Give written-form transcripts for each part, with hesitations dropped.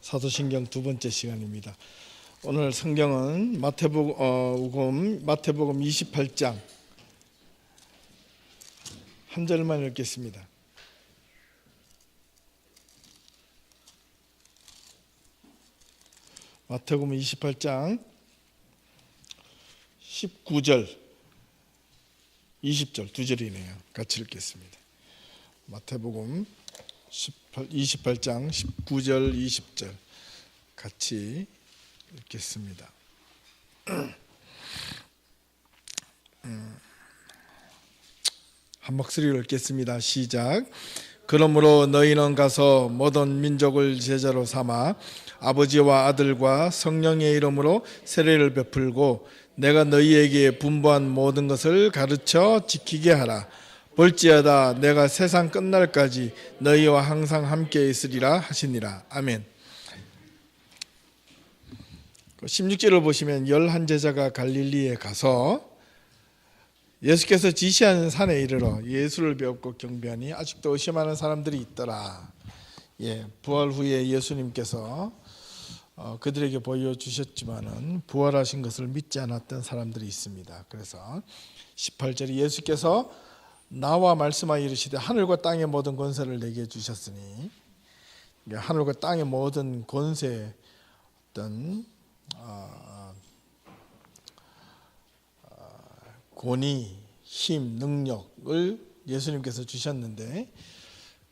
사도신경 두 번째 시간입니다. 오늘 성경은 마태복음 28장 한 절만 읽겠습니다. 마태복음 28장 19절 20절 두 절이네요. 같이 읽겠습니다. 마태복음 28장 19절 20절 같이 읽겠습니다. 한 목소리로 읽겠습니다. 시작. 그러므로 너희는 가서 모든 민족을 제자로 삼아 아버지와 아들과 성령의 이름으로 세례를 베풀고 내가 너희에게 분부한 모든 것을 가르쳐 지키게 하라. 볼지어다 내가 세상 끝날까지 너희와 항상 함께 있으리라 하시니라. 아멘. 16절을 보시면 11제자가 갈릴리에 가서 예수께서 지시하는 산에 이르러 예수를 배웠고 경배하니 아직도 의심하는 사람들이 있더라. 부활 후에 예수님께서 그들에게 보여주셨지만은 부활하신 것을 믿지 않았던 사람들이 있습니다. 그래서 18절에 예수께서 나와 말씀하여 이르시되 하늘과 땅의 모든 권세를 내게 주셨으니 하늘과 땅의 모든 권세 어떤 권위, 힘, 능력을 예수님께서 주셨는데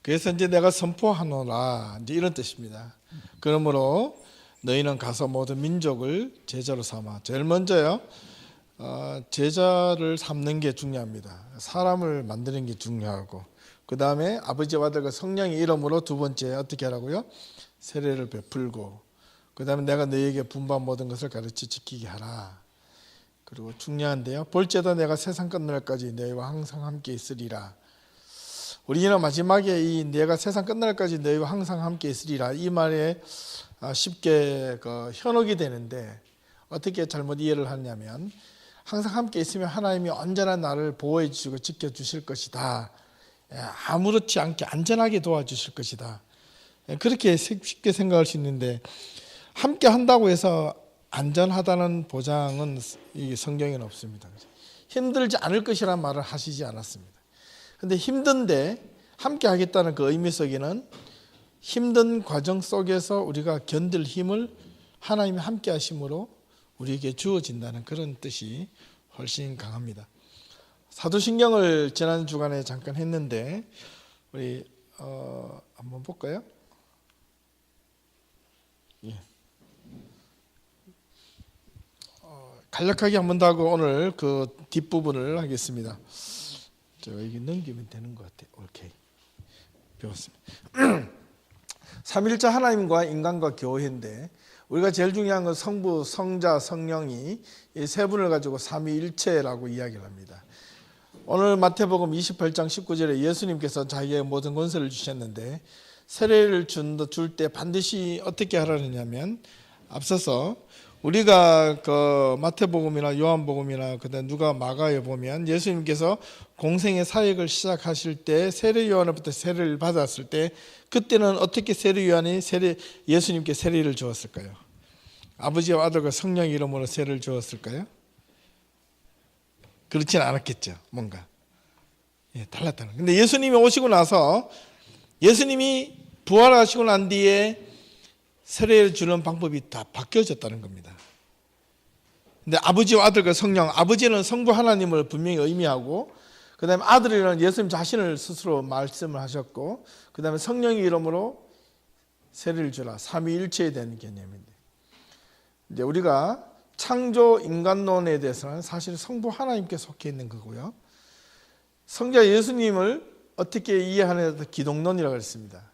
그래서 이제 내가 선포하노라 이제 이런 뜻입니다. 그러므로 너희는 가서 모든 민족을 제자로 삼아. 제일 먼저요. 제자를 삼는 게 중요합니다. 사람을 만드는 게 중요하고 그 다음에 아버지와 아들과 성령의 이름으로 두 번째 어떻게 하라고요? 세례를 베풀고 그 다음에 내가 너희에게 분부한 모든 것을 가르쳐 지키게 하라. 그리고 중요한데요. 볼지어다 내가 세상 끝날까지 너희와 항상 함께 있으리라. 우리는 마지막에 이 내가 세상 끝날까지 너희와 항상 함께 있으리라 이 말에 쉽게 현혹이 되는데 어떻게 잘못 이해를 하냐면 항상 함께 있으면 하나님이 언제나 나를 보호해 주시고 지켜주실 것이다. 아무렇지 않게 안전하게 도와주실 것이다. 그렇게 쉽게 생각할 수 있는데 함께 한다고 해서 안전하다는 보장은 이 성경에는 없습니다. 힘들지 않을 것이라는 말을 하시지 않았습니다. 그런데 힘든데 함께 하겠다는 그 의미 속에는 힘든 과정 속에서 우리가 견딜 힘을 하나님이 함께 하심으로 우리에게 주어진다는 그런 뜻이 훨씬 강합니다. 사도신경을 지난 주간에 잠깐 했는데 우리 한번 볼까요? 간략하게 한번 더 하고 오늘 그 뒷부분을 하겠습니다. 제가 여기 넘기면 되는 것 같아요. 오케이. 배웠습니다. 삼일체 하나님과 인간과 교회인데 우리가 제일 중요한 건 성부, 성자, 성령이 이 세 분을 가지고 삼위일체라고 이야기를 합니다. 오늘 마태복음 28장 19절에 예수님께서 자기의 모든 권세를 주셨는데 세례를 줄 때 반드시 어떻게 하라느냐면 앞서서 우리가 그 마태복음이나 요한복음이나 그다음 누가 마가에 보면 예수님께서 공생의 사역을 시작하실 때 세례 요한으로부터 세례를 받았을 때 그때는 어떻게 세례 요한이 예수님께 세례를 주었을까요? 아버지와 아들과 성령 이름으로 세례를 주었을까요? 그렇지는 않았겠죠. 뭔가 달랐다는. 근데 예수님이 오시고 나서 예수님이 부활하시고 난 뒤에 세례를 주는 방법이 다 바뀌어졌다는 겁니다. 근데 아버지와 아들과 성령, 아버지는 성부 하나님을 분명히 의미하고 그 다음에 아들이라는 예수님 자신을 스스로 말씀을 하셨고 그 다음에 성령의 이름으로 세례를 주라. 삼위일체에 대한 개념인데 이제 우리가 창조 인간론에 대해서는 사실 성부 하나님께 속해 있는 거고요. 성자 예수님을 어떻게 이해하느냐에 대해서 기독론이라고 했습니다.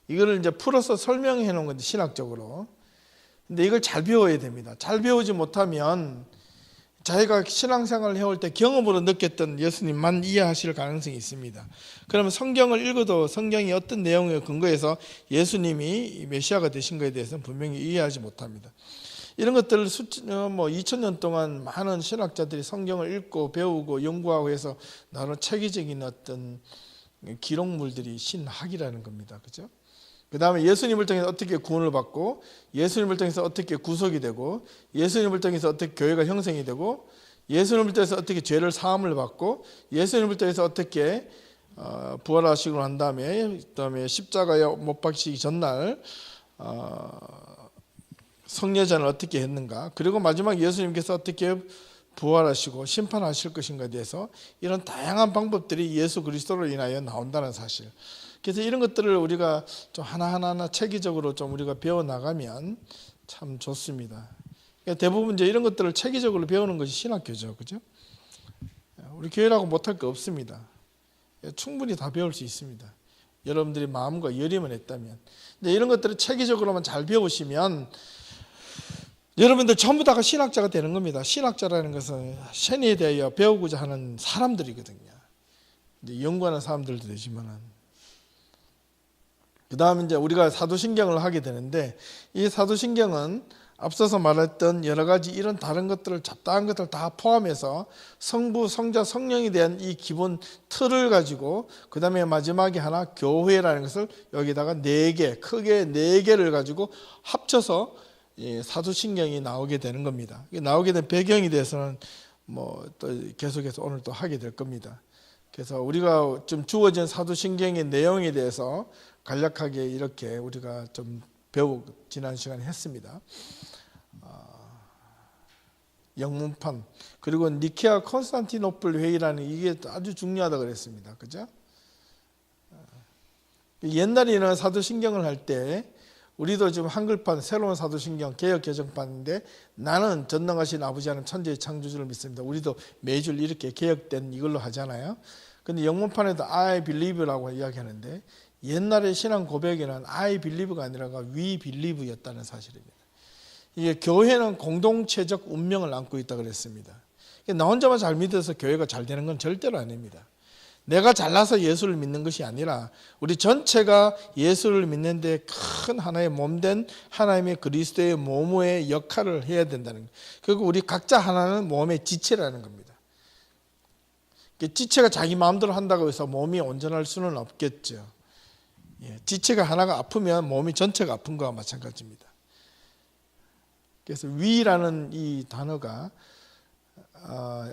이거를 이제 풀어서 설명해 놓은 건데 신학적으로. 근데 이걸 잘 배워야 됩니다. 잘 배우지 못하면 자기가 신앙생활을 해올 때 경험으로 느꼈던 예수님만 이해하실 가능성이 있습니다. 그러면 성경을 읽어도 성경이 어떤 내용에 근거해서 예수님이 메시아가 되신 것에 대해서는 분명히 이해하지 못합니다. 이런 것들을 2000년 동안 많은 신학자들이 성경을 읽고 배우고 연구하고 해서 나는 체계적인 어떤 기록물들이 신학이라는 겁니다. 그죠? 그 다음에 예수님을 통해서 어떻게 구원을 받고, 예수님을 통해서 어떻게 구속이 되고, 예수님을 통해서 어떻게 교회가 형성이 되고, 예수님을 통해서 어떻게 죄를 사함을 받고, 예수님을 통해서 어떻게 부활하시고 난 다음에, 그다음에 십자가에 못 박히기 전날 성례전을 어떻게 했는가, 그리고 마지막 예수님께서 어떻게 부활하시고 심판하실 것인가에 대해서 이런 다양한 방법들이 예수 그리스도로 인하여 나온다는 사실. 그래서 이런 것들을 우리가 좀 하나하나 체계적으로 좀 우리가 배워 나가면 참 좋습니다. 그러니까 대부분 이제 이런 것들을 체계적으로 배우는 것이 신학교죠, 그죠? 우리 교회라고 못할 거 없습니다. 충분히 다 배울 수 있습니다. 여러분들이 마음과 열의만 했다면. 근데 이런 것들을 체계적으로만 잘 배우시면 여러분들 전부 다가 신학자가 되는 겁니다. 신학자라는 것은 신에 대하여 배우고자 하는 사람들이거든요. 이제 연구하는 사람들도 되지만은. 그 다음에 이제 우리가 사도신경을 하게 되는데, 이 사도신경은 앞서서 말했던 여러 가지 이런 다른 것들을, 잡다한 것들 다 포함해서 성부, 성자, 성령에 대한 이 기본 틀을 가지고, 그 다음에 마지막에 하나 교회라는 것을 여기다가 4개, 크게 4개를 가지고 합쳐서 사도신경이 나오게 되는 겁니다. 나오게 된 배경에 대해서는 뭐 또 계속해서 오늘 또 하게 될 겁니다. 그래서 우리가 좀 주어진 사도신경의 내용에 대해서 간략하게 이렇게 우리가 좀 배우고 지난 시간에 했습니다. 영문판, 그리고 니케아 콘스탄티노플 회의라는 이게 아주 중요하다고 그랬습니다. 그죠? 옛날에는 사도신경을 할 때 우리도 지금 한글판 새로운 사도신경 개역 개정판인데, 나는 전능하신 아버지 하나님 천지의 창조주를 믿습니다. 우리도 매주 이렇게 개역된 이걸로 하잖아요. 근데 영문판에도 I believe라고 이야기하는데, 옛날의 신앙 고백에는 I believe가 아니라 we believe였다는 사실입니다. 이게 교회는 공동체적 운명을 안고 있다 그랬습니다. 나 혼자만 잘 믿어서 교회가 잘 되는 건 절대로 아닙니다. 내가 잘나서 예수를 믿는 것이 아니라 우리 전체가 예수를 믿는데 큰 하나의 몸된 하나님의 그리스도의 몸의 역할을 해야 된다는 거예요. 그리고 우리 각자 하나는 몸의 지체라는 겁니다. 지체가 자기 마음대로 한다고 해서 몸이 온전할 수는 없겠죠. 지체가 하나가 아프면 몸이 전체가 아픈 거와 마찬가지입니다. 그래서 위라는 이 단어가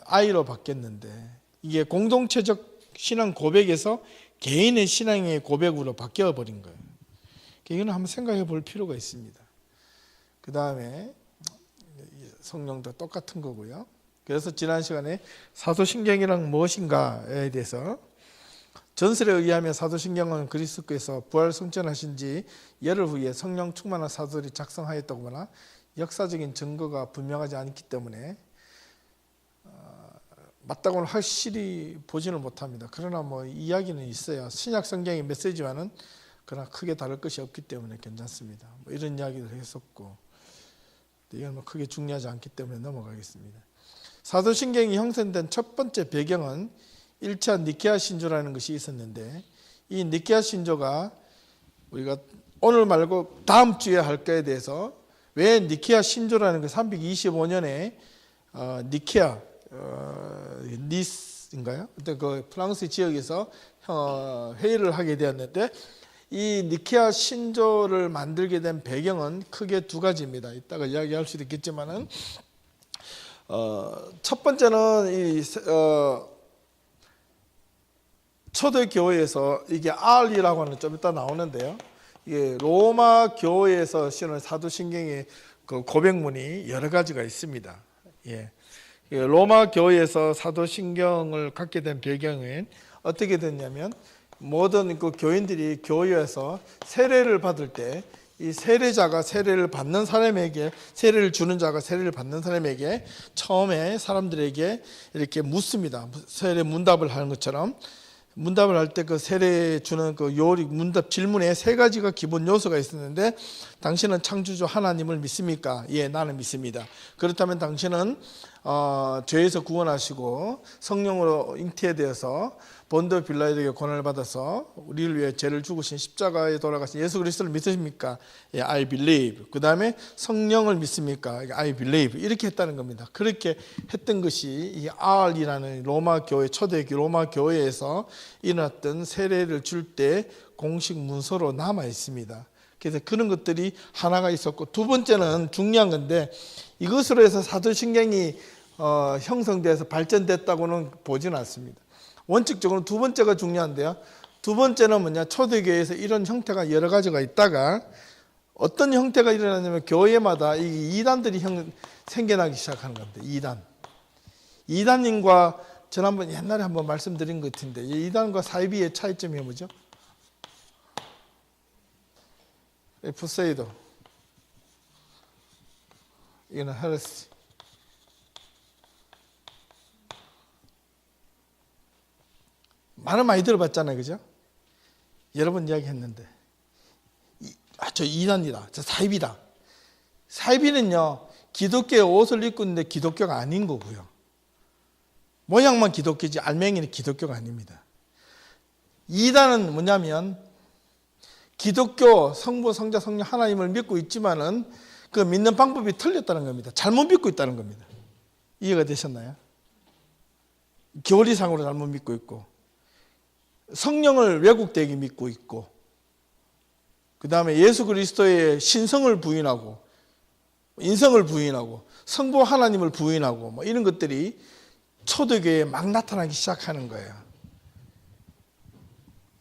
I로 바뀌었는데, 이게 공동체적 신앙 고백에서 개인의 신앙의 고백으로 바뀌어 버린 거예요. 이거는 한번 생각해 볼 필요가 있습니다. 그 다음에 성령도 똑같은 거고요. 그래서 지난 시간에 사도신경이란 무엇인가에 대해서, 전설에 의하면 사도신경은 그리스도께서 부활 승천하신 지 열흘 후에 성령 충만한 사도들이 작성하였다거나 역사적인 증거가 분명하지 않기 때문에 맞다고는 확실히 보지는 못합니다. 그러나 뭐 이야기는 있어요. 신약 성경의 메시지와는 그러나 크게 다를 것이 없기 때문에 괜찮습니다. 뭐 이런 이야기를 했었고, 이건 뭐 크게 중요하지 않기 때문에 넘어가겠습니다. 사도신경이 형성된 첫 번째 배경은 1차 니케아 신조라는 것이 있었는데, 이 니케아 신조가 우리가 오늘 말고 다음 주에 할 거에 대해서, 왜 니케아 신조라는 게 325년에 니케아 니스인가요? 그때 그 프랑스 지역에서 회의를 하게 되었는데, 이 니케아 신조를 만들게 된 배경은 크게 두 가지입니다. 이따가 이야기할 수도 있겠지만은, 첫 번째는 이 초대 교회에서, 이게 R이라고 하는 좀 이따 나오는데요. 이게 로마 교회에서 쓰는 사도신경의 그 고백문이 여러 가지가 있습니다. 로마 교회에서 사도신경을 갖게 된 배경은 어떻게 됐냐면, 모든 그 교인들이 교회에서 세례를 받을 때, 이 세례자가 세례를 받는 사람에게, 세례를 주는 자가 세례를 받는 사람에게 처음에 사람들에게 이렇게 묻습니다. 세례 문답을 하는 것처럼 문답을 할 때 그 세례 주는 그 요리 문답 질문에 3가지가 기본 요소가 있었는데, 당신은 창조주 하나님을 믿습니까? 예, 나는 믿습니다. 그렇다면 당신은 죄에서 구원하시고 성령으로 잉태되어서 본도 빌라에게 고난을 받아서 우리를 위해 죄를 죽으신 십자가에 돌아가신 예수 그리스도를 믿으십니까? 예, I believe. 그 다음에 성령을 믿습니까? I believe. 이렇게 했다는 겁니다. 그렇게 했던 것이 이 R이라는 로마 교회, 초대교회 로마 교회에서 일어났던 세례를 줄 때 공식 문서로 남아 있습니다. 그래서 그런 것들이 하나가 있었고, 두 번째는 중요한 건데, 이것으로 해서 사도신경이 형성돼서 발전됐다고는 보지는 않습니다. 원칙적으로 두 번째가 중요한데요. 두 번째는 뭐냐? 초대교회에서 이런 형태가 여러 가지가 있다가 어떤 형태가 일어나냐면 교회마다 이 이단들이 생겨나기 시작하는 겁니다. 이단님과 지난번 옛날에 한번 말씀드린 것 같은데, 이 이단과 사이비의 차이점이 뭐죠? 에프세이도, 이거는 헤레시. 말은 많이 들어봤잖아요, 그죠? 여러 번 이야기했는데, 저 이단이다, 저 사이비다. 사이비는요, 기독교의 옷을 입고 있는데 기독교가 아닌 거고요. 모양만 기독교지 알맹이는 기독교가 아닙니다. 이단은 뭐냐면 기독교 성부, 성자, 성령 하나님을 믿고 있지만은 그 믿는 방법이 틀렸다는 겁니다. 잘못 믿고 있다는 겁니다. 이해가 되셨나요? 교리상으로 잘못 믿고 있고, 성령을 왜곡되게 믿고 있고, 그 다음에 예수 그리스도의 신성을 부인하고, 인성을 부인하고, 성부 하나님을 부인하고, 뭐 이런 것들이 초대교회에 막 나타나기 시작하는 거예요.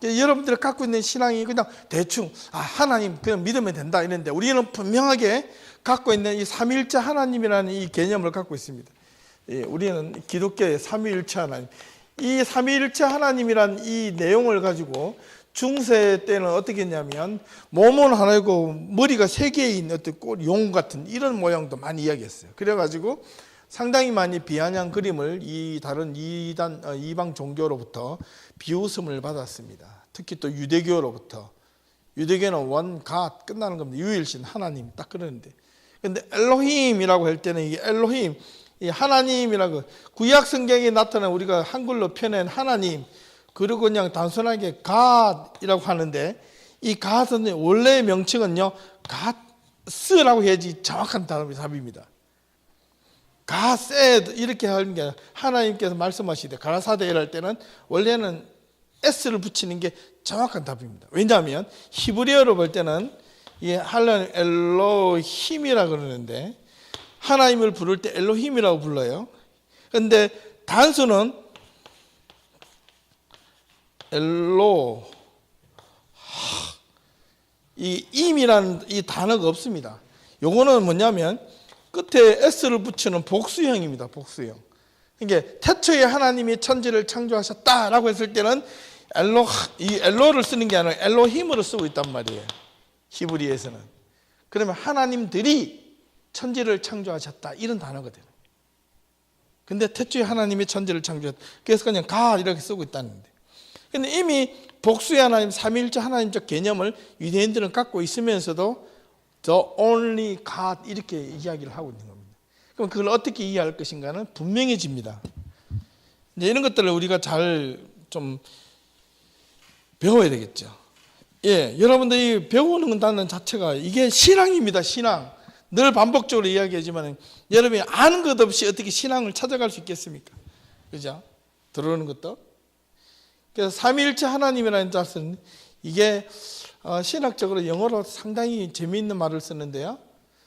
여러분들이 갖고 있는 신앙이 그냥 대충 하나님 그냥 믿으면 된다 이랬는데, 우리는 분명하게 갖고 있는 이 삼위일체 하나님이라는 이 개념을 갖고 있습니다. 우리는 기독교의 삼위일체 하나님, 이 삼위일체 하나님이란 이 내용을 가지고 중세 때는 어떻게 했냐면 몸은 하나이고 머리가 세 개인 어떤 용 같은 이런 모양도 많이 이야기했어요. 그래가지고 상당히 많이 비아냥 그림을 이 다른 이방 종교로부터 비웃음을 받았습니다. 특히 또 유대교로부터. 유대교는 원 갓 끝나는 겁니다. 유일신 하나님 딱 그러는데, 근데 엘로힘이라고 할 때는 이게 엘로힘, 이 하나님이라고 구약 성경에 나타난 우리가 한글로 표현한 하나님, 그리고 그냥 단순하게 God이라고 하는데, 이 God은 원래의 명칭은요 God스라고 해야지 정확한 답입니다. God said 이렇게 하는 게 하나님께서 말씀하시되 가라사대 할 때는 원래는 S를 붙이는 게 정확한 답입니다. 왜냐하면 히브리어로 볼 때는 이 하나님 엘로힘이라 그러는데 하나님을 부를 때 엘로힘이라고 불러요. 그런데 단수는 엘로, 이 임이라는 이 단어가 없습니다. 요거는 뭐냐면 끝에 S를 붙이는 복수형입니다. 복수형. 그러니까 태초에 하나님이 천지를 창조하셨다라고 했을 때는 이 엘로를 쓰는 게 아니라 엘로힘으로 쓰고 있단 말이에요. 히브리에서는. 그러면 하나님들이 천지를 창조하셨다 이런 단어거든요. 근데 태초에 하나님이 천지를 창조했다. 그래서 그냥 God 이렇게 쓰고 있다는데. 근데 이미 복수의 하나님, 삼위일체 하나님적 개념을 유대인들은 갖고 있으면서도 The only God 이렇게 이야기를 하고 있는 겁니다. 그럼 그걸 어떻게 이해할 것인가는 분명해집니다. 이제 이런 것들을 우리가 잘 좀 배워야 되겠죠. 예, 여러분들이 배우는 자체가 이게 신앙입니다. 신앙. 늘 반복적으로 이야기하지만 여러분이 아는 것 없이 어떻게 신앙을 찾아갈 수 있겠습니까? 그죠? 들어오는 것도. 그래서 삼위일체 하나님이라는 자는 이게 신학적으로 영어로 상당히 재미있는 말을 쓰는데요.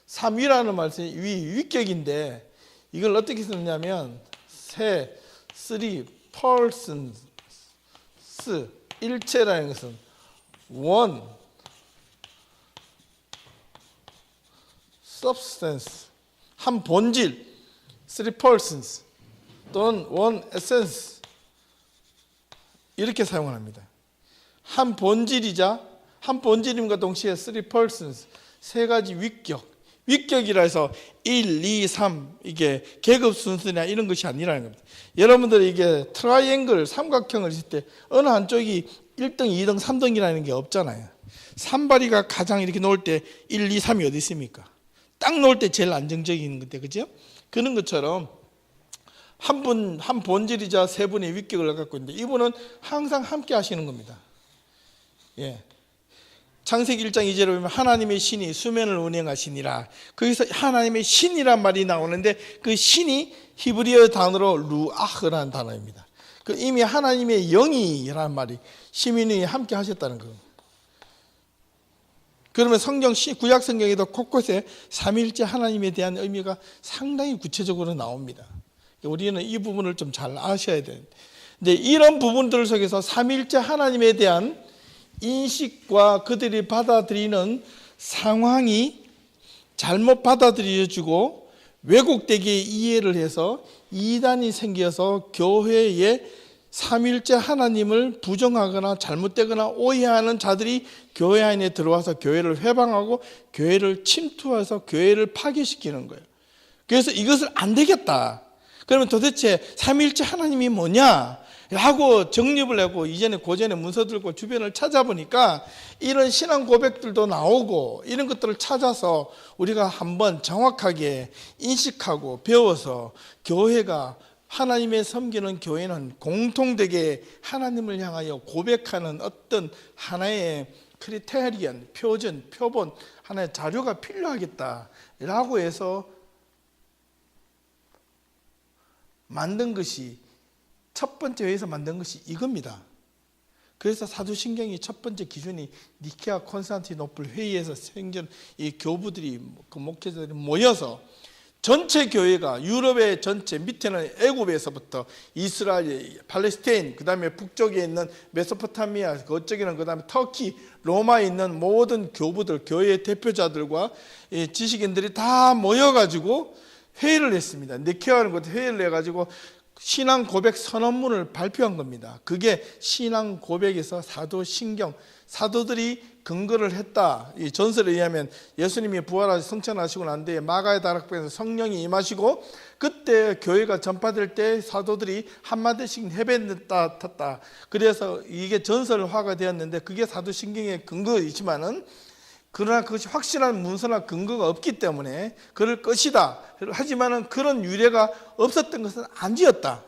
삼위라는 말은 위격인데 이걸 어떻게 쓰느냐면 three persons, 일체라는 것은 one substance, 한 본질, three persons 또는 one essence 이렇게 사용을 합니다. 한 본질이자 한 본질임과 동시에 three persons, 세 가지 위격이라 해서 1, 2, 3 이게 계급 순서나 이런 것이 아니라는 겁니다. 여러분들이 이게 트라이앵글 삼각형을 있을 때 어느 한쪽이 1등, 2등, 3등이라는 게 없잖아요. 산발이가 가장 이렇게 놓을 때 1, 2, 3이 어디 있습니까? 딱 놓을 때 제일 안정적인 건데, 그죠? 그런 것처럼 한 본질이자 세 분의 위격을 갖고 있는데 이분은 항상 함께 하시는 겁니다. 예. 창세기 1장 2절에 보면 하나님의 신이 수면을 운행하시니라. 거기서 하나님의 신이란 말이 나오는데 그 신이 히브리어 단어로 루아흐라는 단어입니다. 그 이미 하나님의 영이라는 말이 시민이 함께 하셨다는 거예요. 그러면 구약 성경에도 곳곳에 삼위일체 하나님에 대한 의미가 상당히 구체적으로 나옵니다. 우리는 이 부분을 좀 잘 아셔야 돼요. 근데 이런 부분들 속에서 삼위일체 하나님에 대한 인식과 그들이 받아들이는 상황이 잘못 받아들여지고 왜곡되게 이해를 해서 이단이 생겨서 교회에 삼위일체 하나님을 부정하거나 잘못되거나 오해하는 자들이 교회 안에 들어와서 교회를 회방하고 교회를 침투해서 교회를 파괴시키는 거예요. 그래서 이것을 안 되겠다. 그러면 도대체 삼위일체 하나님이 뭐냐 하고 정립을 하고 고전의 문서 들고 주변을 찾아보니까 이런 신앙 고백들도 나오고 이런 것들을 찾아서 우리가 한번 정확하게 인식하고 배워서 교회가 하나님의 섬기는 교회는 공통되게 하나님을 향하여 고백하는 어떤 하나의 크리테리언, 표준, 표본, 하나의 자료가 필요하겠다라고 해서 만든 것이 첫 번째 회에서 만든 것이 이겁니다. 그래서 사도신경이 첫 번째 기준이 니케아 콘스탄티노플 회의에서 생전 이 교부들이 그 목회자들이 모여서 전체 교회가 유럽의 전체 밑에는 애굽에서부터 이스라엘, 팔레스타인, 그 다음에 북쪽에 있는 메소포타미아, 그쪽에는 그 다음에 터키, 로마에 있는 모든 교부들, 교회의 대표자들과 지식인들이 다 모여가지고 회의를 했습니다. 니케아라는 곳에 회의를 해가지고 신앙 고백 선언문을 발표한 겁니다. 그게 신앙 고백에서 사도신경, 사도들이 근거를 했다. 이 전설에 의하면 예수님이 부활하시 성천하시고 난 뒤에 마가의 다락방에서 성령이 임하시고 그때 교회가 전파될 때 사도들이 한마디씩 헤뱉다 탔다. 그래서 이게 전설화가 되었는데 그게 사도신경의 근거이지만은 그러나 그것이 확실한 문서나 근거가 없기 때문에 그럴 것이다. 하지만은 그런 유래가 없었던 것은 아니었다.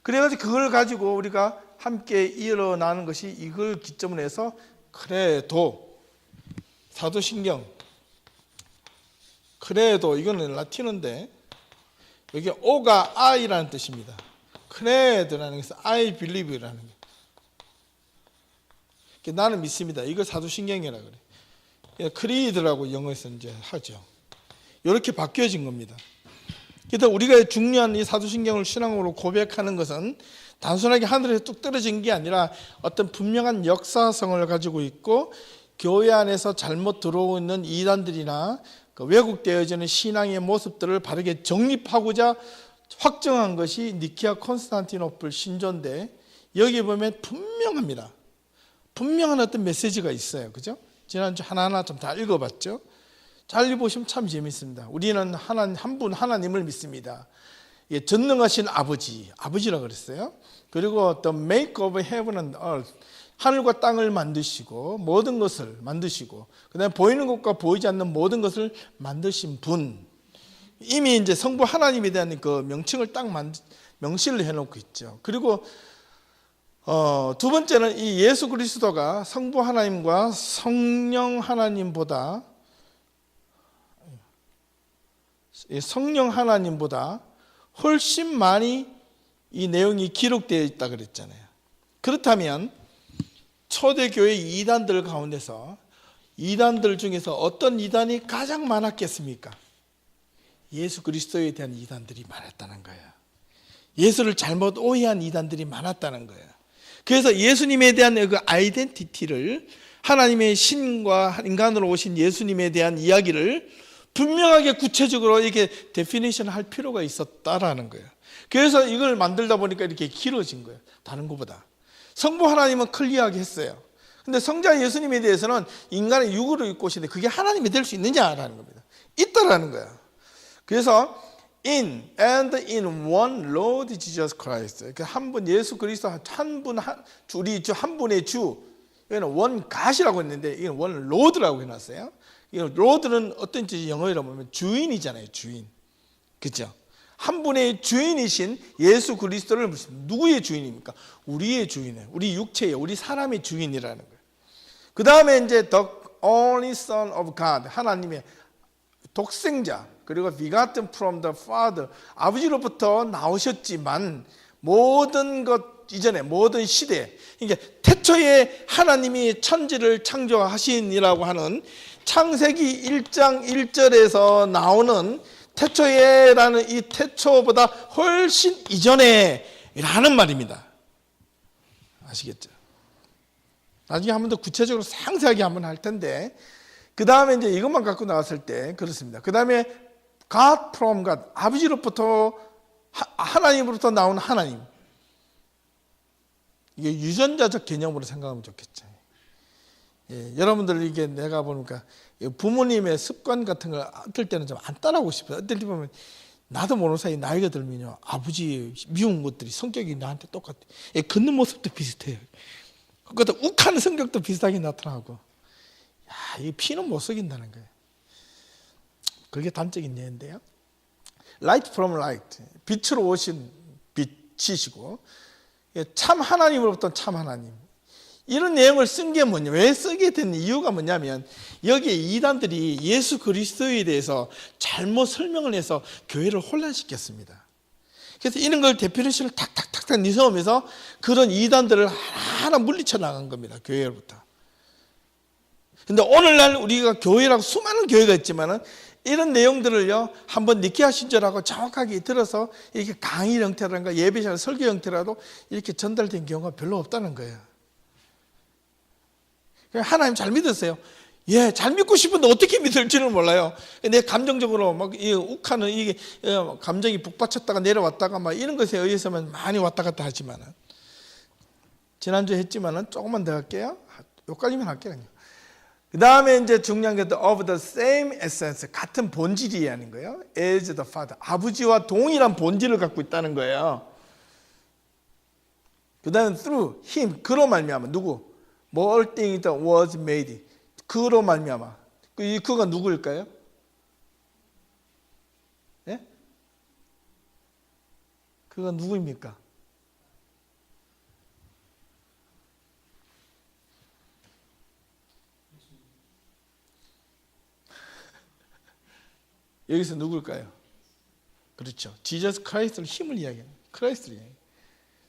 그래가지고 그걸 가지고 우리가 함께 일어나는 것이 이걸 기점으로 해서 그래도 사도신경 그래도 이거는 라틴어인데 여기 오가 I라는 뜻입니다. 크레도라는 것은 I believe라는 게 나는 믿습니다. 이걸 사도신경이라 그래. 크리드라고 영어에서 이제 하죠. 이렇게 바뀌어진 겁니다. 그래서 우리가 중요한 이 사도신경을 신앙으로 고백하는 것은 단순하게 하늘에서 뚝 떨어진 게 아니라 어떤 분명한 역사성을 가지고 있고 교회 안에서 잘못 들어오는 이단들이나 그 왜곡되어지는 신앙의 모습들을 바르게 정립하고자 확정한 것이 니케아 콘스탄티노플 신조인데 여기 보면 분명합니다. 분명한 어떤 메시지가 있어요. 그죠? 지난주 하나하나 좀 다 읽어봤죠? 잘 읽어보시면 참 재밌습니다. 우리는 한 분 하나님을 믿습니다. 전능하신 아버지라고 그랬어요. 그리고 the make of heaven and earth, 하늘과 땅을 만드시고 모든 것을 만드시고 그다음에 보이는 것과 보이지 않는 모든 것을 만드신 분. 이미 이제 성부 하나님에 대한 그 명칭을 딱 명시를 해놓고 있죠. 그리고 두 번째는 이 예수 그리스도가 성부 하나님과 성령 하나님보다 훨씬 많이 이 내용이 기록되어 있다 그랬잖아요. 그렇다면 초대교회 이단들 가운데서 이단들 중에서 어떤 이단이 가장 많았겠습니까? 예수 그리스도에 대한 이단들이 많았다는 거예요. 예수를 잘못 오해한 이단들이 많았다는 거예요. 그래서 예수님에 대한 그 아이덴티티를 하나님의 신과 인간으로 오신 예수님에 대한 이야기를 분명하게 구체적으로 이렇게 데피니션 할 필요가 있었다라는 거예요. 그래서 이걸 만들다 보니까 이렇게 길어진 거예요. 다른 것보다. 성부 하나님은 클리어하게 했어요. 근데 성자 예수님에 대해서는 인간의 육으로 입고 오시는데 그게 하나님이 될 수 있느냐라는 겁니다. 있다라는 거야. 그래서 in one Lord Jesus Christ. 한 분 예수 그리스도 우리 한 분의 주. 이거는 one God이라고 했는데 이건 one Lord라고 해놨어요. 이 Lord는 어떤 뜻이 영어로 보면 주인이잖아요. 주인. 그죠? 한 분의 주인이신 예수 그리스도를 묻습니다. 누구의 주인입니까? 우리의 주인이에요. 우리 육체의, 우리 사람의 주인이라는 거예요. 그 다음에 이제 the only son of God, 하나님의 독생자, 그리고 begotten from the Father, 아버지로부터 나오셨지만 모든 것 이전에 모든 시대, 그러니까 태초에 하나님이 천지를 창조하신이라고 하는 창세기 1장 1절에서 나오는 태초에라는 이 태초보다 훨씬 이전에 라는 말입니다. 아시겠죠? 나중에 한 번 더 구체적으로 상세하게 한번 할 텐데, 그 다음에 이제 이것만 갖고 나왔을 때 그렇습니다. 그 다음에 God from God, 아버지로부터 하나님으로부터 나온 하나님. 이게 유전자적 개념으로 생각하면 좋겠죠. 예, 여러분들 이게 내가 보니까 부모님의 습관 같은 걸 어떨 때는 좀 안 따라하고 싶어요. 어떨 때 보면 나도 모르는 사이 나이가 들면요, 아버지 미운 것들이 성격이 나한테 똑같아. 예, 걷는 모습도 비슷해요. 그것도 욱하는 성격도 비슷하게 나타나고. 야, 이 피는 못 속인다는 거예요. 그게 단적인 예인데요. Light from light, 빛으로 오신 빛이시고, 참 하나님으로부터 참 하나님. 이런 내용을 쓴 게 뭐냐, 왜 쓰게 된 이유가 뭐냐면, 여기에 이단들이 예수 그리스도에 대해서 잘못 설명을 해서 교회를 혼란시켰습니다. 그래서 이런 걸 대표리시를 탁탁탁탁 니서오면서 그런 이단들을 하나하나 물리쳐 나간 겁니다, 교회로부터. 근데 오늘날 우리가 교회라고 수많은 교회가 있지만은 이런 내용들을요, 한번 니케아 신절하고 정확하게 들어서 이렇게 강의 형태라든가 예배시간 설교 형태라도 이렇게 전달된 경우가 별로 없다는 거예요. 하나님 잘 믿었어요. 예, 잘 믿고 싶은데 어떻게 믿을지는 몰라요. 내 감정적으로 막 욱하는 이게 감정이 북받쳤다가 내려왔다가 막 이런 것에 의해서만 많이 왔다 갔다 하지만은, 지난주에 했지만은 조금만 더 할게요. 여기까지만 할게요. 그 다음에 이제 중요한 게 of the same essence, 같은 본질이라는 거예요. as the Father, 아버지와 동일한 본질을 갖고 있다는 거예요. 그 다음에 through him, 그로 말미암아. 누구? All things was made, 그로 말미암아. 그가 누구일까요? 예? 그가 누구입니까? 여기서 누굴까요? 그렇죠. 지저스 크라이스트를 힘을 이야기해요. 크라이스트를 이야기해요.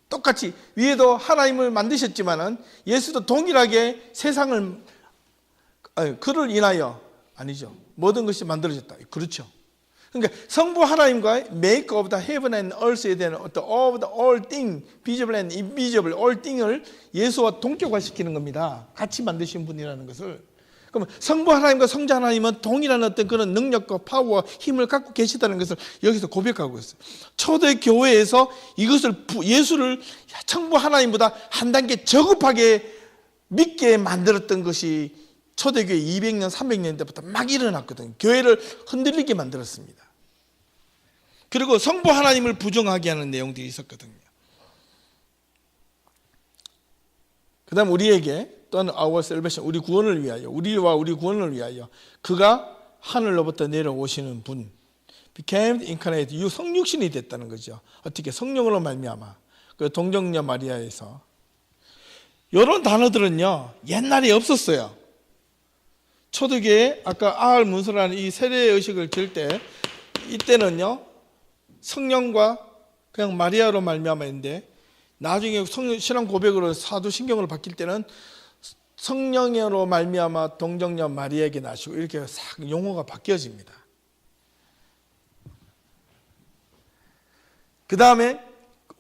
똑같이 위에도 하나님을 만드셨지만은 예수도 동일하게 세상을, 그를 인하여, 아니죠, 모든 것이 만들어졌다. 그렇죠. 그러니까 성부 하나님과 make of the heaven and earth에 대한 어떤 of the all thing, visible and invisible all thing을 예수와 동격화시키는 겁니다. 같이 만드신 분이라는 것을. 그럼 성부 하나님과 성자 하나님은 동일한 어떤 그런 능력과 파워와 힘을 갖고 계시다는 것을 여기서 고백하고 있어요. 초대 교회에서 이것을, 예수를 성부 하나님보다 한 단계 저급하게 믿게 만들었던 것이 초대교회 200년, 300년 때부터 막 일어났거든요. 교회를 흔들리게 만들었습니다. 그리고 성부 하나님을 부정하게 하는 내용들이 있었거든요. 그 다음 우리에게 또는 our salvation, 우리 구원을 위하여, 우리와 우리 구원을 위하여 그가 하늘로부터 내려오시는 분, became incarnate, 성육신이 됐다는 거죠. 어떻게? 성령으로 말미암아. 그 동정녀 마리아에서. 이런 단어들은요, 옛날에 없었어요. 초대교회 아까 아할 문서라는 이 세례 의식을 질 때, 이때는요 성령과 그냥 마리아로 말미암아인데, 나중에 신앙 고백으로 사도 신경으로 바뀔 때는 성령으로 말미암아 동정녀 마리아에게 나시고, 이렇게 싹 용어가 바뀌어집니다. 그 다음에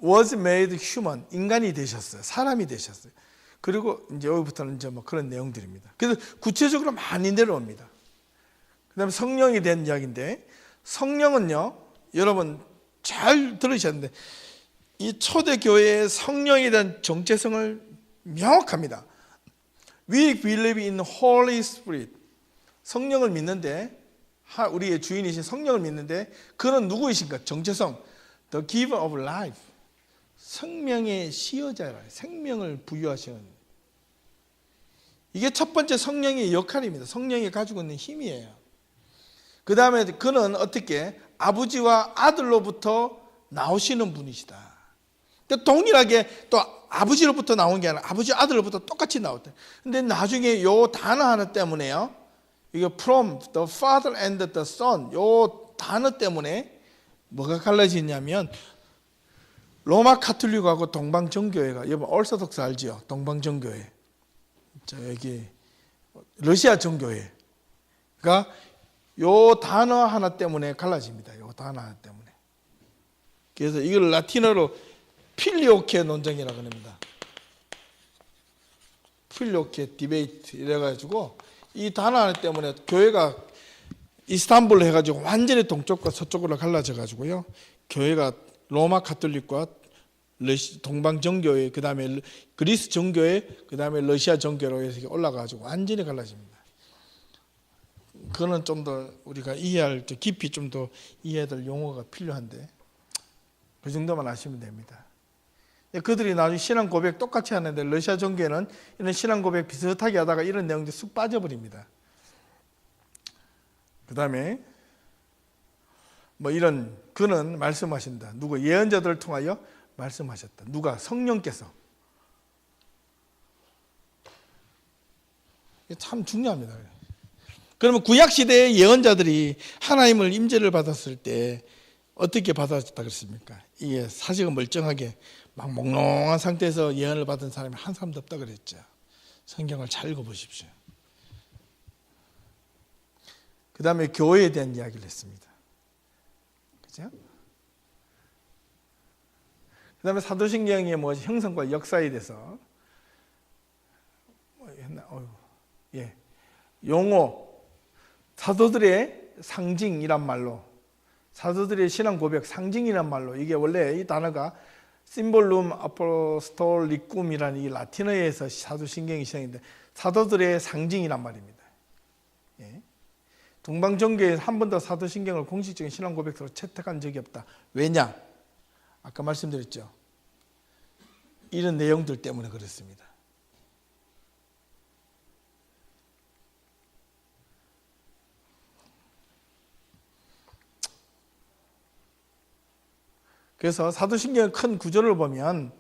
was made human, 인간이 되셨어요. 사람이 되셨어요. 그리고 이제 여기부터는 이제 뭐 그런 내용들입니다. 그래서 구체적으로 많이 내려옵니다. 그 다음에 성령이 된 이야기인데, 성령은요, 여러분 잘 들으셨는데, 이 초대교회의 성령에 대한 정체성을 명확합니다. We believe in Holy Spirit. 성령을 믿는데, 우리의 주인이신 성령을 믿는데, 그는 누구이신가? 정체성, The giver of life, 생명의 시여자라, 생명을 부여하시는. 이게 첫 번째 성령의 역할입니다. 성령이 가지고 있는 힘이에요. 그 다음에 그는 어떻게? 아버지와 아들로부터 나오시는 분이시다. 그러니까 동일하게 또 아버지로부터 나온 게 아니라 아버지 아들로부터 똑같이 나왔대. 근데 나중에 요 단어 하나 때문에요. 이게 from the father and the son 요 단어 때문에 뭐가 갈라지냐면 로마 카톨릭하고 동방정교회가 여러분 얼소독스 알지요? 동방정교회. 여기 러시아 정교회가 요 단어 하나 때문에 갈라집니다. 요 단어 하나 때문에. 그래서 이걸 라틴어로 필리오케 논쟁이라고 합니다. 필리오케 디베이트 이래가지고 이 단어 하나 때문에 교회가 이스탄불로 해가지고 완전히 동쪽과 서쪽으로 갈라져가지고요. 교회가 로마 카톨릭과 동방 정교회, 그 다음에 그리스 정교회, 그 다음에 러시아 정교로 해서 올라가가지고 완전히 갈라집니다. 그거는 좀 더 우리가 이해할 깊이 좀 더 이해될 용어가 필요한데 그 정도만 아시면 됩니다. 그들이 나중에 신앙 고백 똑같이 하는데 러시아 정교회는 이런 신앙 고백 비슷하게 하다가 이런 내용들이 쑥 빠져버립니다. 그 다음에 뭐 이런 그는 말씀하신다. 누구 예언자들을 통하여 말씀하셨다. 누가? 성령께서. 이게 참 중요합니다. 그러면 구약 시대의 예언자들이 하나님을 임재를 받았을 때 어떻게 받았다 그랬습니까? 이게 사실은 멀쩡하게 막 몽롱한 상태에서 예언을 받은 사람이 한 사람도 없다 그랬죠. 성경을 잘 읽어보십시오. 그 다음에 교회에 대한 이야기를 했습니다. 그죠? 그 다음에 사도신경의 뭐 형성과 역사에 대해서 용어, 사도들의 상징이란 말로, 사도들의 신앙 고백 상징이란 말로, 이게 원래 이 단어가 심볼룸 아포스톨리쿰이라는 이 라틴어에서 사도신경이 시작인데 사도들의 상징이란 말입니다. 동방정교에서 한 번도 사도신경을 공식적인 신앙 고백으로 채택한 적이 없다. 왜냐? 아까 말씀드렸죠. 이런 내용들 때문에 그렇습니다. 그래서 사도신경의 큰 구조를 보면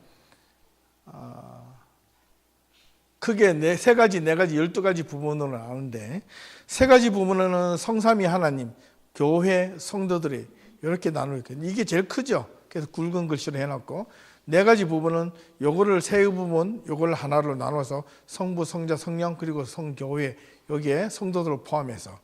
크게 세 가지, 12가지 부분으로 나오는데 세 가지 부분은 성삼위 하나님, 교회, 성도들이 이렇게 나누어 있거든요. 이게 제일 크죠. 그래서 굵은 글씨로 해놨고 네 가지 부분은 요거를 세 부분, 요걸 하나로 나눠서 성부, 성자, 성령 그리고 성교회 여기에 성도들을 포함해서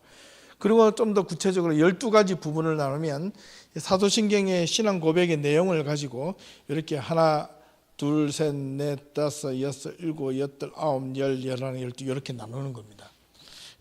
그리고 좀 더 구체적으로 12가지 부분을 나누면 사도신경의 신앙 고백의 내용을 가지고 이렇게 하나, 둘, 셋, 넷, 다섯, 여섯, 일곱, 여덟, 아홉, 열, 열하나, 열두 이렇게 나누는 겁니다.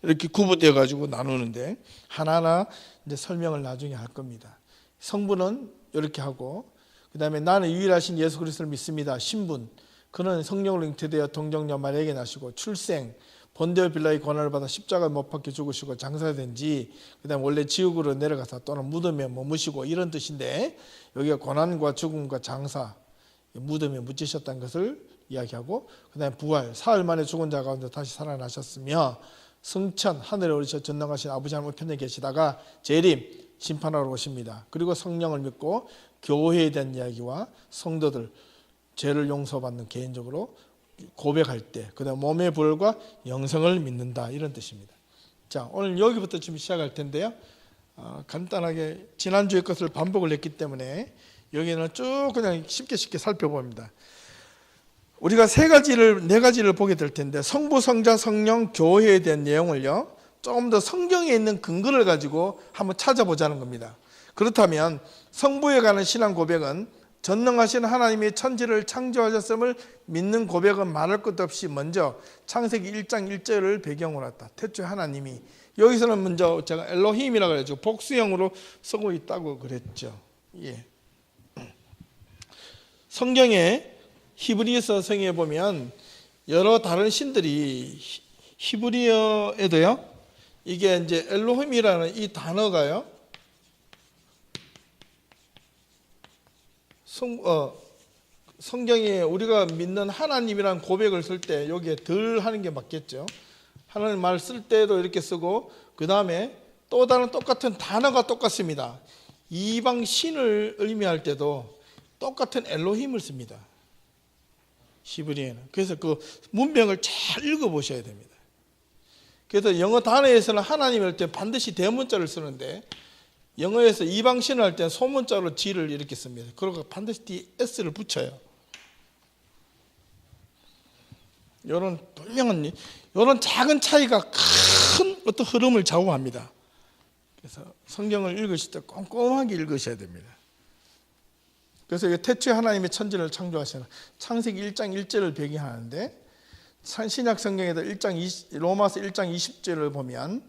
이렇게 구분되어 가지고 나누는데 하나하나 이제 설명을 나중에 할 겁니다. 성부는 이렇게 하고 그다음에 나는 유일하신 예수 그리스도를 믿습니다. 신분, 그는 성령으로 잉태되어 동정녀 마리아에게 나시고 출생, 본데오 빌라의 권한을 받아 십자가에 못 박혀 죽으시고 장사된 지, 그다음에 원래 지옥으로 내려가서 또는 무덤에 머무시고 이런 뜻인데 여기가 고난과 죽음과 장사, 무덤에 묻히셨다는 것을 이야기하고 그다음에 부활, 사흘 만에 죽은 자 가운데 다시 살아나셨으며 승천, 하늘에 오르셔 전능하신 아버지 하나님 우편에 계시다가 재림, 심판하러 오십니다. 그리고 성령을 믿고 교회에 대한 이야기와 성도들 죄를 용서받는 개인적으로 고백할 때 그다음 몸의 부활과 영생을 믿는다 이런 뜻입니다. 자, 오늘 여기부터 좀 시작할 텐데요. 간단하게 지난주의 것을 반복을 했기 때문에 여기는 쭉 그냥 쉽게 살펴봅니다. 우리가 네 가지를 보게 될 텐데 성부, 성자, 성령, 교회에 대한 내용을요 조금 더 성경에 있는 근거를 가지고 한번 찾아보자는 겁니다. 그렇다면 성부에 관한 신앙 고백은 전능하신 하나님이 천지를 창조하셨음을 믿는 고백은 말할 것도 없이 먼저 창세기 1장 1절을 배경으로 했다. 태초에 하나님이, 여기서는 먼저 제가 엘로힘이라고 그랬죠. 복수형으로 쓰고 있다고 그랬죠. 예. 성경에 히브리서 성에 보면 여러 다른 신들이 히브리어에도요. 이게 이제 엘로힘이라는 이 단어가요. 성경에 우리가 믿는 하나님이라는 고백을 쓸 때 여기에 덜 하는 게 맞겠죠. 하나님 말 쓸 때도 이렇게 쓰고 그 다음에 또 다른 똑같은 단어가 똑같습니다. 이방 신을 의미할 때도 똑같은 엘로힘을 씁니다. 히브리어는. 그래서 그 문명을 잘 읽어보셔야 됩니다. 그래서 영어 단어에서는 하나님 할 때 반드시 대문자를 쓰는데 영어에서 이방 신을 할 때 소문자로 G를 이렇게 씁니다. 그리고 반드시 뒤에 S를 붙여요. 이런 분명한, 이런 작은 차이가 큰 어떤 흐름을 좌우합니다. 그래서 성경을 읽으실 때 꼼꼼하게 읽으셔야 됩니다. 그래서 태초에 하나님이 천지를 창조하시는 창세기 1장 1절을 배경하는데 신약 성경에도 로마서 1장 20절을 보면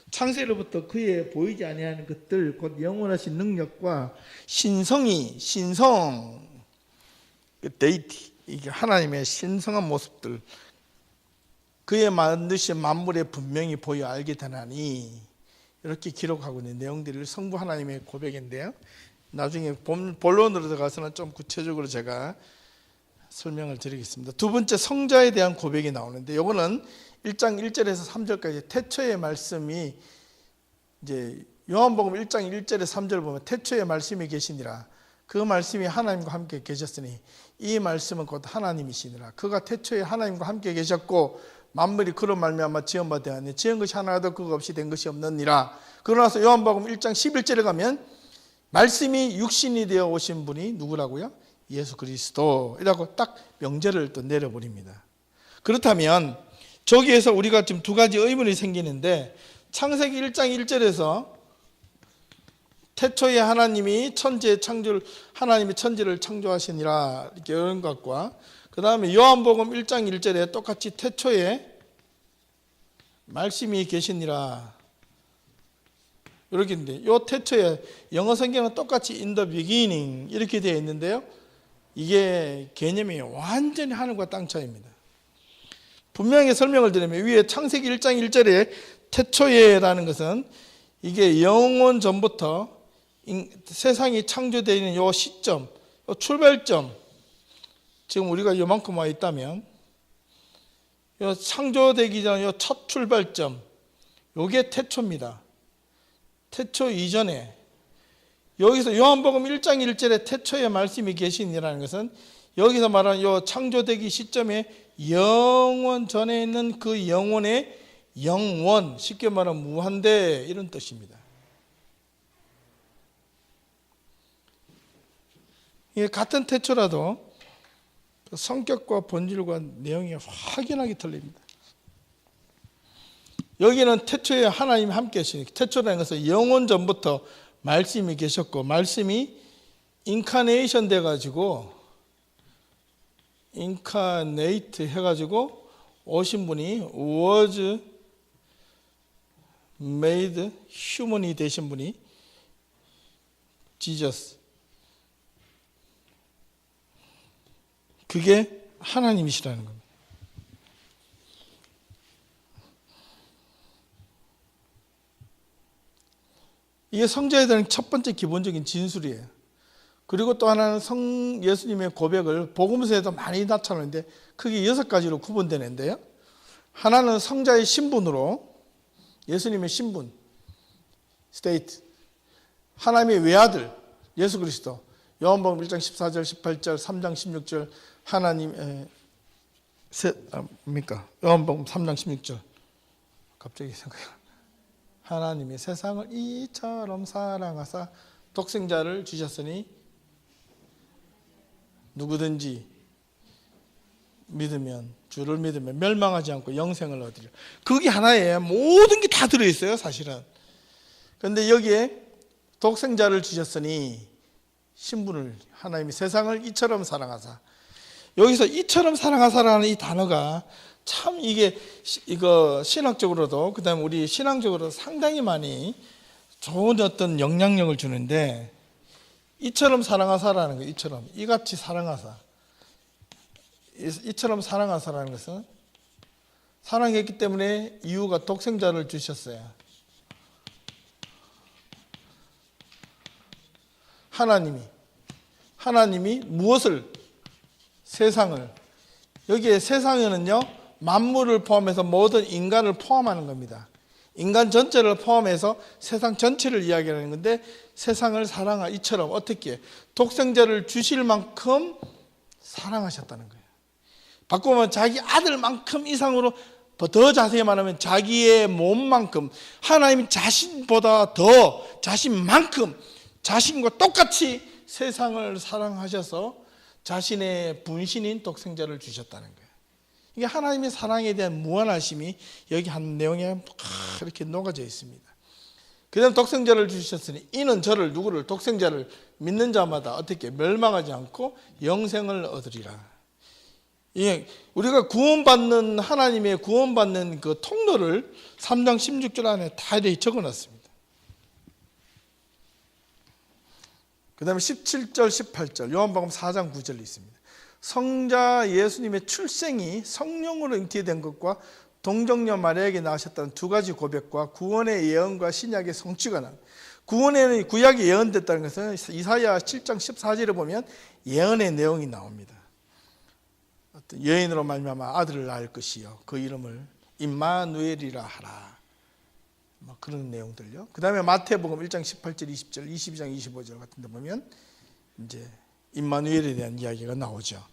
창세로부터 그의 보이지 아니하는 것들 곧 영원하신 능력과 신성 데이티, 이게 하나님의 신성한 모습들 그의 만드신 만물에 분명히 보여 알게 되나니 이렇게 기록하고 있는 내용들을 성부 하나님의 고백인데요. 나중에 본론으로 들어가서는 좀 구체적으로 제가 설명을 드리겠습니다. 두 번째 성자에 대한 고백이 나오는데 이거는 1장 1절에서 3절까지 태초의 말씀이 이제 요한복음 1장 1절에서 3절 보면 태초의 말씀이 계시니라 그 말씀이 하나님과 함께 계셨으니 이 말씀은 곧 하나님이시니라 그가 태초에 하나님과 함께 계셨고 만물이 그로 말미암아 지은 바 되었니 지은 것이 하나도 그거 없이 된 것이 없느니라. 그러나서 요한복음 1장 11절에 가면 말씀이 육신이 되어 오신 분이 누구라고요? 예수 그리스도이라고 딱 명제를 또 내려버립니다. 그렇다면 저기에서 우리가 지금 두 가지 의문이 생기는데 창세기 1장 1절에서 태초에 하나님이 하나님이 천지를 창조하시니라 이렇게 이런 것과 그 다음에 요한복음 1장 1절에 똑같이 태초에 말씀이 계시니라 이렇게 있는데 이 태초에 영어 성경은 똑같이 in the beginning 이렇게 되어 있는데요. 이게 개념이 완전히 하늘과 땅 차이입니다. 분명히 설명을 드리면 위에 창세기 1장 1절에 태초에라는 것은 이게 영원 전부터 세상이 창조되어 있는 이 시점, 이 출발점 지금 우리가 이만큼 와 있다면 이 창조되기 전 이 첫 출발점 이게 태초입니다. 태초 이전에 여기서 요한복음 1장 1절에 태초에 말씀이 계시니라는 것은 여기서 말하는 이 창조되기 시점에 영원 전에 있는 그 영원의 영원 쉽게 말하면 무한대 이런 뜻입니다. 이게 같은 태초라도 성격과 본질과 내용이 확연하게 틀립니다. 여기는 태초에 하나님이 함께 계시니까 태초라는 것은 영원 전부터 말씀이 계셨고 말씀이 인카네이션 돼가지고 인카네이트 해가지고 오신 분이 was made human이 되신 분이 지저스 그게 하나님이시라는 겁니다. 이게 성자에 대한 첫 번째 기본적인 진술이에요. 그리고 또 하나는 예수님의 고백을 복음서에도 많이 나타나는데 크게 6가지로 구분되는데요. 하나는 성자의 신분으로 예수님의 신분, 스테이트, 하나님의 외아들 예수 그리스도 요한복음 1장 14절 18절 3장 16절 하나님 요한복음 3장 16절 갑자기 생각이 하나님이 세상을 이처럼 사랑하사 독생자를 주셨으니 누구든지 주를 믿으면 멸망하지 않고 영생을 얻으리라. 그게 하나예요. 모든 게 다 들어있어요 사실은. 그런데 여기에 독생자를 주셨으니 신분을 하나님이 세상을 이처럼 사랑하사 여기서 이처럼 사랑하사라는 이 단어가 참 이거 신학적으로도 그다음에 우리 신앙적으로 상당히 많이 좋은 어떤 영향력을 주는데 이처럼 사랑하사라는 거 이처럼 이같이 사랑하사 이처럼 사랑하사라는 것은 사랑했기 때문에 이유가 독생자를 주셨어요. 하나님이 무엇을 세상을 여기에 세상에는요 만물을 포함해서 모든 인간을 포함하는 겁니다. 인간 전체를 포함해서 세상 전체를 이야기하는 건데, 세상을 사랑하 이처럼 어떻게 독생자를 주실 만큼 사랑하셨다는 거예요. 바꾸면 자기 아들만큼 이상으로, 더 자세히 말하면 자기의 몸만큼, 하나님 자신보다 더 자신만큼 자신과 똑같이 세상을 사랑하셔서 자신의 분신인 독생자를 주셨다는 거예요. 이게 하나님의 사랑에 대한 무한하심이 여기 한 내용에 이렇게 녹아져 있습니다. 그 다음 독생자를 주셨으니 이는 저를, 누구를, 독생자를 믿는 자마다 어떻게 멸망하지 않고 영생을 얻으리라. 예, 우리가 구원받는, 하나님의 구원받는 그 통로를 3장 16절 안에 다 이렇게 적어놨습니다. 그 다음에 17절 18절 요한복음 4장 9절이 있습니다. 성자 예수님의 출생이 성령으로 잉태된 것과 동정녀 마리아에게 나오셨다는 두 가지 고백과 구원의 예언과 신약의 성취가 난, 구원에는 구약이 예언됐다는 것은 이사야 7장 14절에 보면 예언의 내용이 나옵니다. 어떤 여인으로 말미암아 아들을 낳을 것이요 그 이름을 임마누엘이라 하라, 뭐 그런 내용들요. 그 다음에 마태복음 1장 18절 20절 22장 25절 같은 데 보면 이제 임마누엘에 대한 이야기가 나오죠.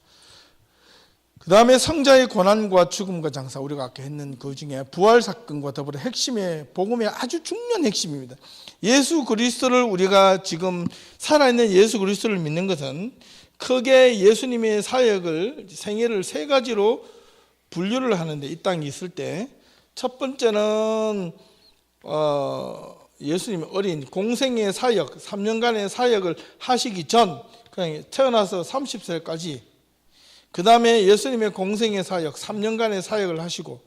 그 다음에 성자의 고난과 죽음과 장사, 우리가 아까 했는 그 중에 부활 사건과 더불어 핵심의, 복음의 아주 중요한 핵심입니다. 예수 그리스도를, 우리가 지금 살아있는 예수 그리스도를 믿는 것은 크게 예수님의 사역을, 생애를 세 가지로 분류를 하는데, 이 땅에 있을 때 첫 번째는 예수님의 어린 공생의 사역, 3년간의 사역을 하시기 전, 그냥 태어나서 30살까지, 그 다음에 예수님의 공생의 사역, 3년간의 사역을 하시고,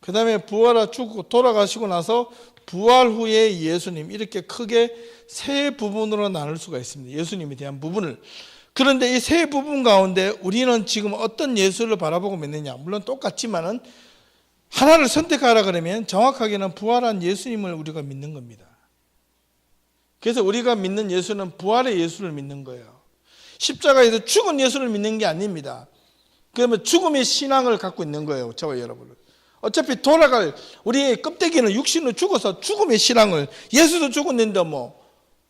그 다음에 부활하 죽고 돌아가시고 나서 부활 후에 예수님, 이렇게 크게 세 부분으로 나눌 수가 있습니다. 예수님에 대한 부분을. 그런데 이 세 부분 가운데 우리는 지금 어떤 예수를 바라보고 믿느냐, 물론 똑같지만은 하나를 선택하라 그러면 정확하게는 부활한 예수님을 우리가 믿는 겁니다. 그래서 우리가 믿는 예수는 부활의 예수를 믿는 거예요. 십자가에서 죽은 예수를 믿는 게 아닙니다. 그러면 죽음의 신앙을 갖고 있는 거예요, 저와 여러분은. 어차피 돌아갈, 우리의 껍데기는 육신으로 죽어서 죽음의 신앙을, 예수도 죽었는데 뭐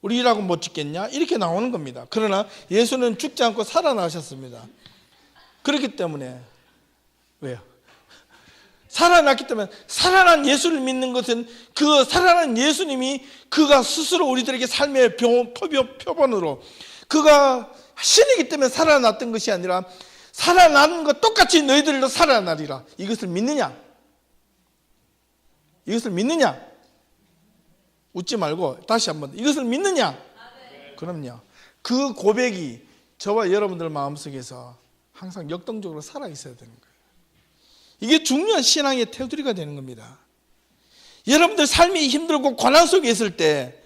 우리라고 못 죽겠냐, 이렇게 나오는 겁니다. 그러나 예수는 죽지 않고 살아나셨습니다. 그렇기 때문에, 왜요? 살아났기 때문에, 살아난 예수를 믿는 것은 그 살아난 예수님이 그가 스스로 우리들에게 삶의 표본으로, 그가 신이기 때문에 살아났던 것이 아니라 살아나는 것 똑같이 너희들도 살아나리라. 이것을 믿느냐? 이것을 믿느냐? 웃지 말고 다시 한번, 이것을 믿느냐? 그럼요. 그 고백이 저와 여러분들 마음속에서 항상 역동적으로 살아있어야 되는 거예요. 이게 중요한 신앙의 테두리가 되는 겁니다. 여러분들 삶이 힘들고 고난 속에 있을 때,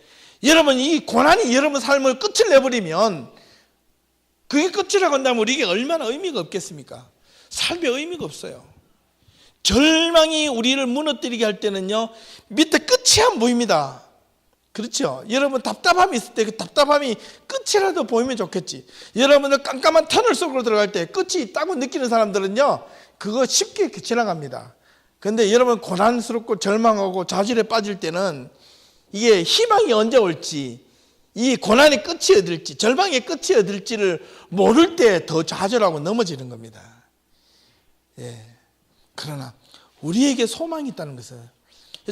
여러분 이 고난이 여러분 삶을 끝을 내버리면, 그게 끝이라고 한다면 우리에게 얼마나 의미가 없겠습니까? 삶에 의미가 없어요. 절망이 우리를 무너뜨리게 할 때는요, 밑에 끝이 안 보입니다. 그렇죠? 여러분 답답함이 있을 때 그 답답함이 끝이라도 보이면 좋겠지. 여러분들 깜깜한 터널 속으로 들어갈 때 끝이 있다고 느끼는 사람들은요, 그거 쉽게 지나갑니다. 그런데 여러분 고난스럽고 절망하고 좌절에 빠질 때는 이게 희망이 언제 올지, 이 고난의 끝이 어딜지, 절망의 끝이 어딜지를 모를 때 더 좌절하고 넘어지는 겁니다. 예. 그러나 우리에게 소망이 있다는 것은,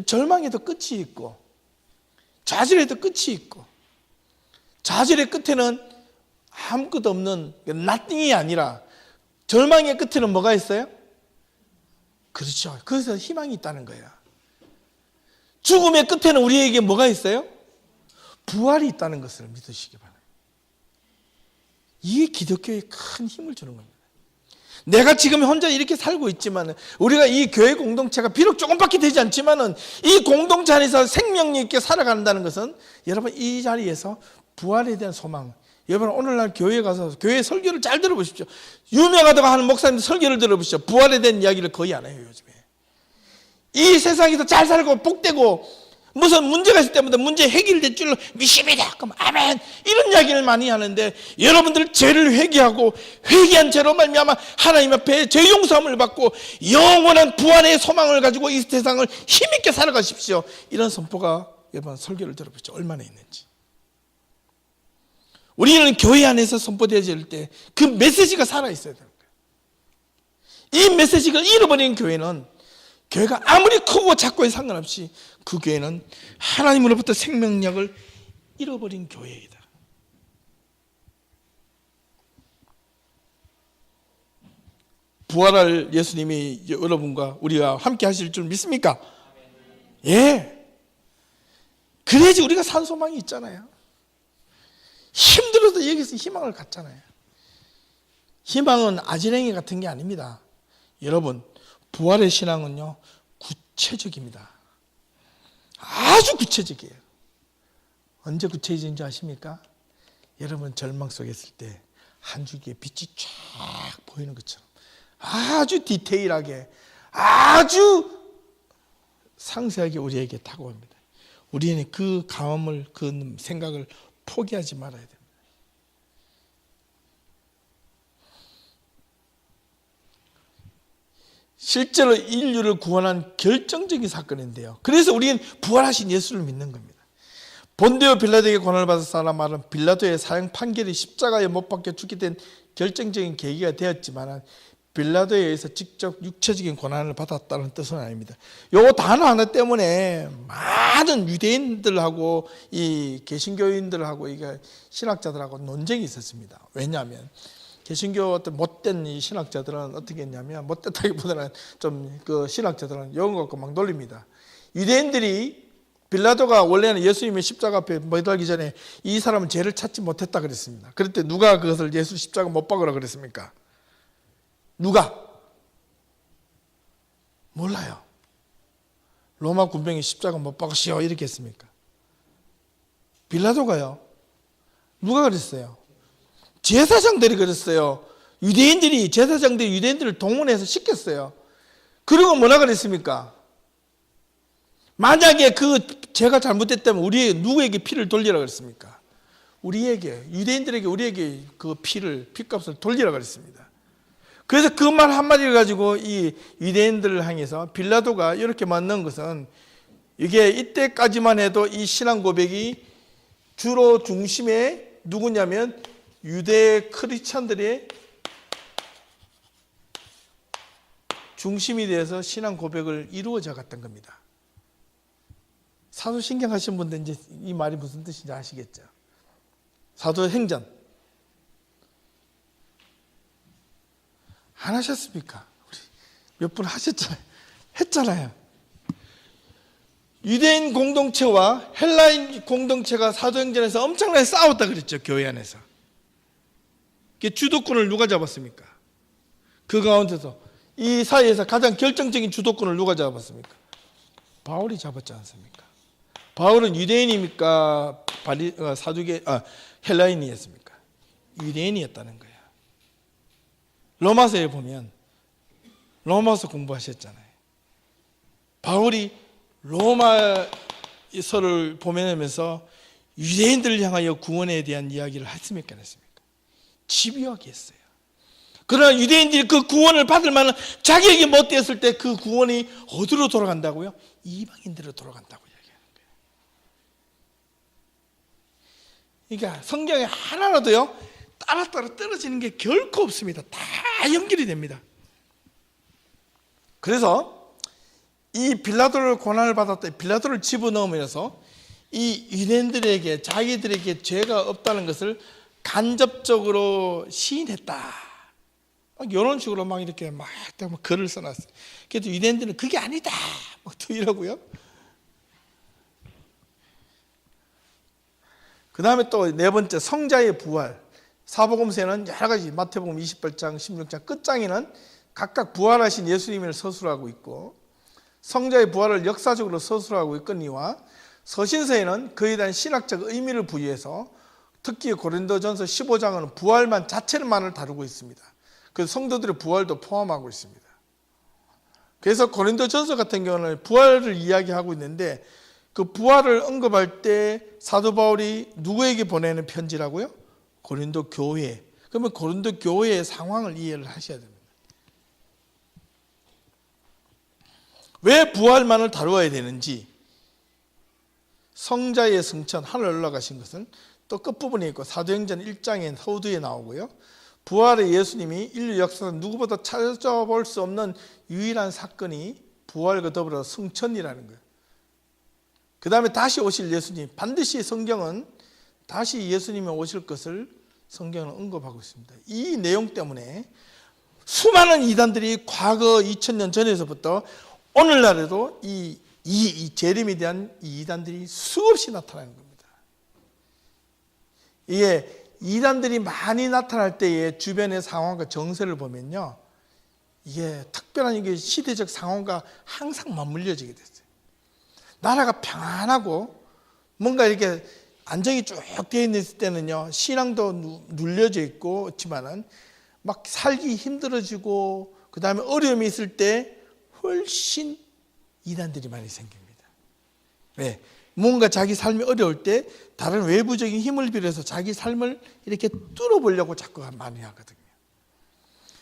절망에도 끝이 있고 좌절에도 끝이 있고, 좌절의 끝에는 아무것도 없는 nothing이 아니라 절망의 끝에는 뭐가 있어요? 그렇죠. 그래서 희망이 있다는 거예요. 죽음의 끝에는 우리에게 뭐가 있어요? 부활이 있다는 것을 믿으시기 바랍니다. 이게 기독교에 큰 힘을 주는 겁니다. 내가 지금 혼자 이렇게 살고 있지만, 우리가 이 교회 공동체가 비록 조금밖에 되지 않지만은 이 공동체 안에서 생명력 있게 살아간다는 것은, 여러분 이 자리에서 부활에 대한 소망, 여러분 오늘날 교회에 가서 교회 설교를 잘 들어보십시오. 유명하다고 하는 목사님들 설교를 들어보십시오. 부활에 대한 이야기를 거의 안 해요, 요즘에. 이 세상에서 잘 살고 복되고 무슨 문제가 있을 때마다 문제 해결될 줄로 믿습니다. 그럼 아멘. 이런 이야기를 많이 하는데 여러분들 죄를 회개하고 회개한 죄로 말미암아 하나님 앞에 죄 용서함을 받고 영원한 부활의 소망을 가지고 이 세상을 힘있게 살아가십시오. 이런 선포가 여러분 설교를 들어보시죠. 얼마나 있는지. 우리는 교회 안에서 선포되어질 때 그 메시지가 살아있어야 되는 거예요. 이 메시지가 잃어버린 교회는 교회가 아무리 크고 작고에 상관없이 그 교회는 하나님으로부터 생명력을 잃어버린 교회이다. 부활할 예수님이 여러분과 우리와 함께 하실 줄 믿습니까? 예. 그래야지 우리가 산 소망이 있잖아요. 힘들어도 여기서 희망을 갖잖아요. 희망은 아지랭이 같은 게 아닙니다. 여러분, 부활의 신앙은요, 구체적입니다. 아주 구체적이에요. 언제 구체적인지 아십니까? 여러분 절망 속에 있을 때 한 줄기의 빛이 쫙 보이는 것처럼 아주 디테일하게, 아주 상세하게 우리에게 다가옵니다. 우리는 그 감을, 그 생각을 포기하지 말아야 됩니다. 실제로 인류를 구원한 결정적인 사건인데요. 그래서 우리는 부활하신 예수를 믿는 겁니다. 본디오 빌라도에게 고난을 받은 사람은 빌라도의 사형 판결이 십자가에 못 박혀 죽게 된 결정적인 계기가 되었지만 빌라도에 의해서 직접 육체적인 고난을 받았다는 뜻은 아닙니다. 요 단어 하나 때문에 많은 유대인들하고 이 개신교인들하고 이게 신학자들하고 논쟁이 있었습니다. 왜냐하면 개신교 어떤 못된 이 신학자들은 어떻게 했냐면, 못됐다기보다는 좀 그 신학자들은 이런 거 갖고 막 놀립니다. 유대인들이 빌라도가 원래는 예수님의 십자가 앞에 매달기 전에 이 사람은 죄를 찾지 못했다 그랬습니다. 그럴 때 누가 그것을 예수 십자가 못 박으라 그랬습니까? 누가? 몰라요. 로마 군병이 십자가 못 박으시오 이렇게 했습니까? 빌라도가요. 누가 그랬어요? 제사장들이 그랬어요. 제사장들이 유대인들을 동원해서 시켰어요. 그리고 뭐라 그랬습니까? 만약에 그 죄가 잘못됐다면 우리 누구에게 피를 돌리라 그랬습니까? 우리에게, 유대인들에게, 우리에게 그 피값을 돌리라 그랬습니다. 그래서 그 말 한마디를 가지고 이 유대인들을 향해서 빌라도가 이렇게 만난 것은, 이게 이때까지만 해도 이 신앙 고백이 주로 중심에 누구냐면 유대 크리스찬들의 중심이 되어서 신앙 고백을 이루어져 갔던 겁니다. 사도신경 하신 분들 이제 이 말이 무슨 뜻인지 아시겠죠? 사도행전 안 하셨습니까? 우리 몇 분 하셨잖아요. 했잖아요. 유대인 공동체와 헬라인 공동체가 사도행전에서 엄청나게 싸웠다 그랬죠. 교회 안에서. 주도권을 누가 잡았습니까? 그 가운데서 이 사이에서 가장 결정적인 주도권을 누가 잡았습니까? 바울이 잡았지 않습니까? 바울은 유대인입니까? 헬라인이었습니까? 유대인이었다는 거예요. 로마서에 보면, 로마서 공부하셨잖아요. 바울이 로마서를 보면서 유대인들을 향하여 구원에 대한 이야기를 했습니까? 안 했습니까? 집요하게 했어요. 그러나 유대인들이 그 구원을 받을 만한 자기에게 못되었을 때 그 구원이 어디로 돌아간다고요? 이방인들로 돌아간다고 이야기하는 거예요. 그러니까 성경에 하나라도요 따라 떨어지는 게 결코 없습니다. 다 연결이 됩니다. 그래서 이 빌라도를 고난을 받았다, 빌라도를 집어넣으면서 이 유대인들에게 자기들에게 죄가 없다는 것을 간접적으로 시인했다. 이런 식으로 막 이렇게 막 글을 써놨어요. 그래도 유대인들은 그게 아니다 막 또 이러고요. 그 다음에 또 네 번째, 성자의 부활. 사복음서에는 여러 가지, 마태복음 28장, 16장 끝장에는 각각 부활하신 예수님을 서술하고 있고, 성자의 부활을 역사적으로 서술하고 있거니와 서신서에는 그에 대한 신학적 의미를 부여해서 특히 고린도전서 15장은 부활만 자체만을 다루고 있습니다. 그래서 성도들의 부활도 포함하고 있습니다. 그래서 고린도전서 같은 경우는 부활을 이야기하고 있는데 그 부활을 언급할 때 사도 바울이 누구에게 보내는 편지라고요? 고린도 교회. 그러면 고린도 교회의 상황을 이해를 하셔야 됩니다. 왜 부활만을 다루어야 되는지, 성자의 승천, 하늘 올라가신 것은 또 끝부분에 있고 사도행전 1장의 서두에 나오고요. 부활의 예수님이 인류 역사상 누구보다 찾아볼 수 없는 유일한 사건이 부활과 더불어 승천이라는 거예요. 그 다음에 다시 오실 예수님, 반드시 성경은 다시 예수님이 오실 것을 성경은 언급하고 있습니다. 이 내용 때문에 수많은 이단들이 과거 2000년 전에서부터 오늘날에도 이 재림에 대한 이 이단들이 수없이 나타나는 겁니다. 이게 이단들이 많이 나타날 때의 주변의 상황과 정세를 보면요, 이게 특별한 이게 시대적 상황과 항상 맞물려지게 됐어요. 나라가 평안하고 뭔가 이렇게 안정이 쭉 되어 있는 때는요, 신앙도 눌려져 있고 그렇지만은 막 살기 힘들어지고 그 다음에 어려움이 있을 때 훨씬 이단들이 많이 생깁니다. 왜? 뭔가 자기 삶이 어려울 때 다른 외부적인 힘을 빌어서 자기 삶을 이렇게 뚫어보려고 자꾸 많이 하거든요.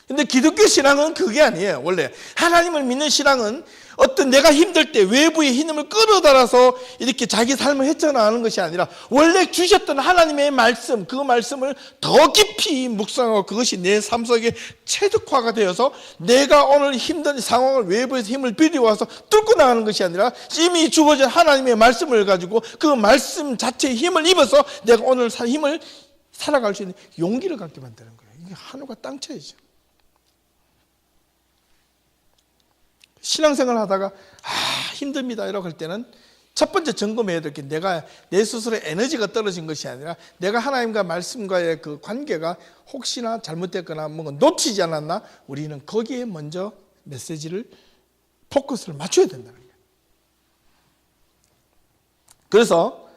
근데 기독교 신앙은 그게 아니에요. 원래 하나님을 믿는 신앙은 어떤 내가 힘들 때 외부의 힘을 끌어달아서 이렇게 자기 삶을 헤쳐나가는 것이 아니라 원래 주셨던 하나님의 말씀, 그 말씀을 더 깊이 묵상하고 그것이 내 삶 속에 체득화가 되어서 내가 오늘 힘든 상황을 외부에서 힘을 빌려와서 뚫고 나가는 것이 아니라 이미 주어진 하나님의 말씀을 가지고 그 말씀 자체의 힘을 입어서 내가 오늘 힘을 살아갈 수 있는 용기를 갖게 만드는 거예요. 이게 하늘과 땅 차이죠. 신앙생활 하다가 힘듭니다 이러고 할 때는 첫 번째 점검해야 될 게 내가 내 스스로의 에너지가 떨어진 것이 아니라 내가 하나님과 말씀과의 그 관계가 혹시나 잘못됐거나 뭔가 놓치지 않았나, 우리는 거기에 먼저 메시지를 포커스를 맞춰야 된다는 거예요. 그래서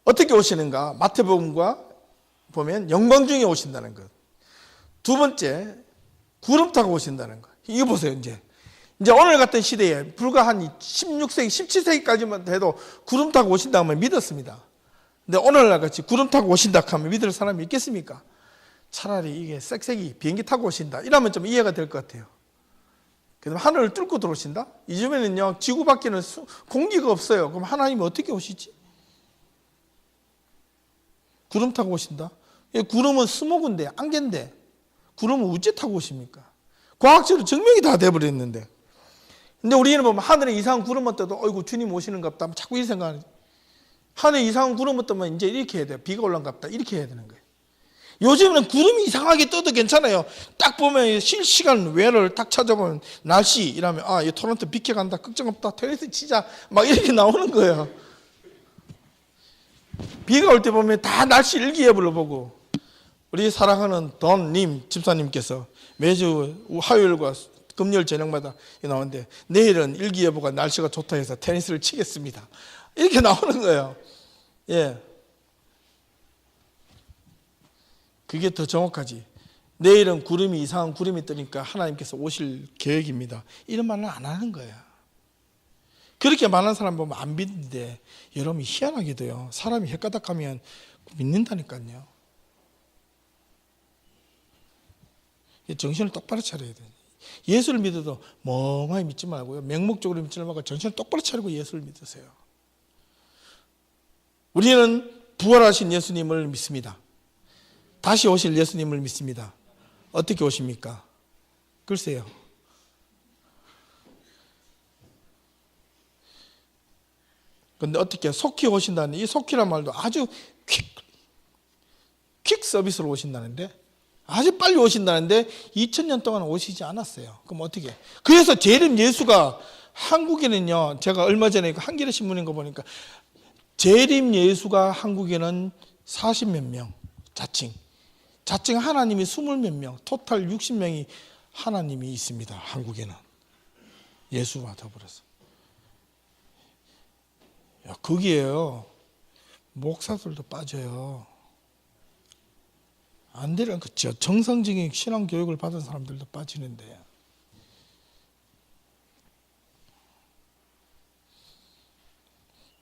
어떻게 오시는가? 마태복음과 보면 영광 중에 오신다는 것. 두 번째, 구름 타고 오신다는 것. 이거 보세요. 이제 오늘 같은 시대에 불과 한 16세기, 17세기까지만 해도 구름 타고 오신다 하면 믿었습니다. 근데 오늘날 같이 구름 타고 오신다 하면 믿을 사람이 있겠습니까? 차라리 이게 쌕쌕이 비행기 타고 오신다 이러면 좀 이해가 될 것 같아요. 그다음에 하늘을 뚫고 들어오신다? 이쯤에는요, 지구 밖에는 공기가 없어요. 그럼 하나님이 어떻게 오시지? 구름 타고 오신다? 구름은 스모그인데, 안개인데, 구름은 어째 타고 오십니까? 과학적으로 증명이 다 돼버렸는데. 근데 우리는 보면 하늘에 이상한 구름만 떠도 어이구 주님 오시는갑다 자꾸 이 생각하는. 하늘에 이상한 구름만 뜨면 이제 이렇게 해야 돼요. 비가 올라온갑다 이렇게 해야 되는 거예요. 요즘은 구름이 이상하게 떠도 괜찮아요. 딱 보면 실시간 외를 딱 찾아보면 날씨 이러면 이 토론토 비켜간다 걱정 없다 테니스 치자 막 이렇게 나오는 거예요. 비가 올 때 보면 다 날씨 일기예보를 보고, 우리 사랑하는 돈님 집사님께서 매주 화요일과 금요일 저녁마다 나오는데 내일은 일기예보가 날씨가 좋다 해서 테니스를 치겠습니다 이렇게 나오는 거예요. 예, 그게 더 정확하지. 내일은 구름이 이상한 구름이 뜨니까 하나님께서 오실 계획입니다 이런 말은 안 하는 거예요. 그렇게 말하는 사람 보면 안 믿는데 여러분이 희한하게도요, 사람이 헷가닥하면 믿는다니까요. 정신을 똑바로 차려야 돼요. 예수를 믿어도 멍하니 믿지 말고요, 맹목적으로 믿지 말고 정신을 똑바로 차리고 예수를 믿으세요. 우리는 부활하신 예수님을 믿습니다. 다시 오실 예수님을 믿습니다. 어떻게 오십니까? 글쎄요, 근데 어떻게 속히 오신다는, 이 속히란 말도 아주 퀵 서비스로 오신다는데, 아주 빨리 오신다는데 2000년 동안 오시지 않았어요. 그럼 어떻게? 그래서 재림 예수가 한국에는요, 제가 얼마 전에 한겨레 신문인 거 보니까 재림 예수가 한국에는 40몇 명, 자칭 하나님이 20몇 명, 토탈 60명이 하나님이 있습니다. 한국에는 예수와 더불어서. 거기에요, 목사들도 빠져요. 안 되는 거죠. 정상적인 신앙 교육을 받은 사람들도 빠지는데.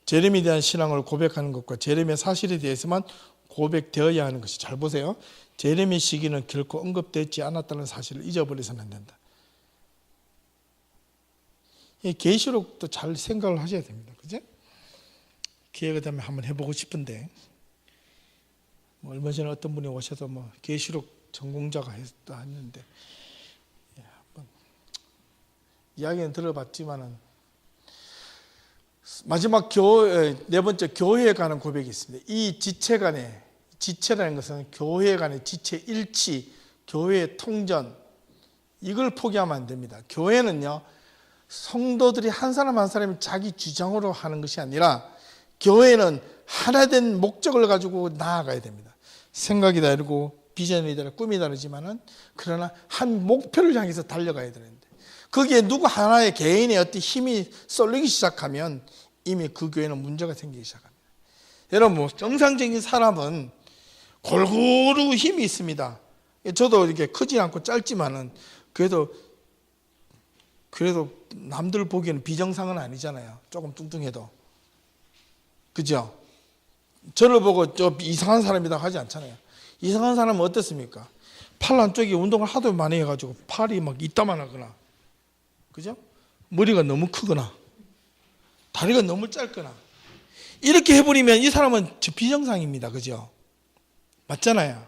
제레미에 대한 신앙을 고백하는 것과 제레미야 사실에 대해서만 고백되어야 하는 것이, 잘 보세요. 제레미야 시기는 결코 언급되지 않았다는 사실을 잊어버려서는 안 된다. 계시록도 잘 생각을 하셔야 됩니다. 그죠? 기회가 되면 한번 해보고 싶은데, 얼마 전에 어떤 분이 오셔서 계시록 전공자가 했는데, 한번 이야기는 들어봤지만은, 마지막 네 번째 교회에 관한 고백이 있습니다. 이 지체라는 것은 교회 간의 지체 일치, 교회의 통전, 이걸 포기하면 안 됩니다. 교회는요, 성도들이 한 사람 한 사람이 자기 주장으로 하는 것이 아니라 교회는 하나된 목적을 가지고 나아가야 됩니다. 생각이 다르고 비전이 다르고 꿈이 다르지만은, 그러나 한 목표를 향해서 달려가야 되는데, 거기에 누구 하나의 개인의 어떤 힘이 쏠리기 시작하면 이미 그 교회는 문제가 생기기 시작합니다. 여러분, 정상적인 사람은 골고루 힘이 있습니다. 저도 이렇게 크지 않고 짧지만은 그래도 남들 보기에는 비정상은 아니잖아요. 조금 뚱뚱해도. 그죠? 저를 보고 저 이상한 사람이라고 하지 않잖아요. 이상한 사람은 어떻습니까? 팔 안쪽에 운동을 하도 많이 해가지고 팔이 막 이따만하거나, 그죠? 머리가 너무 크거나 다리가 너무 짧거나 이렇게 해버리면 이 사람은 비정상입니다. 그죠? 맞잖아요.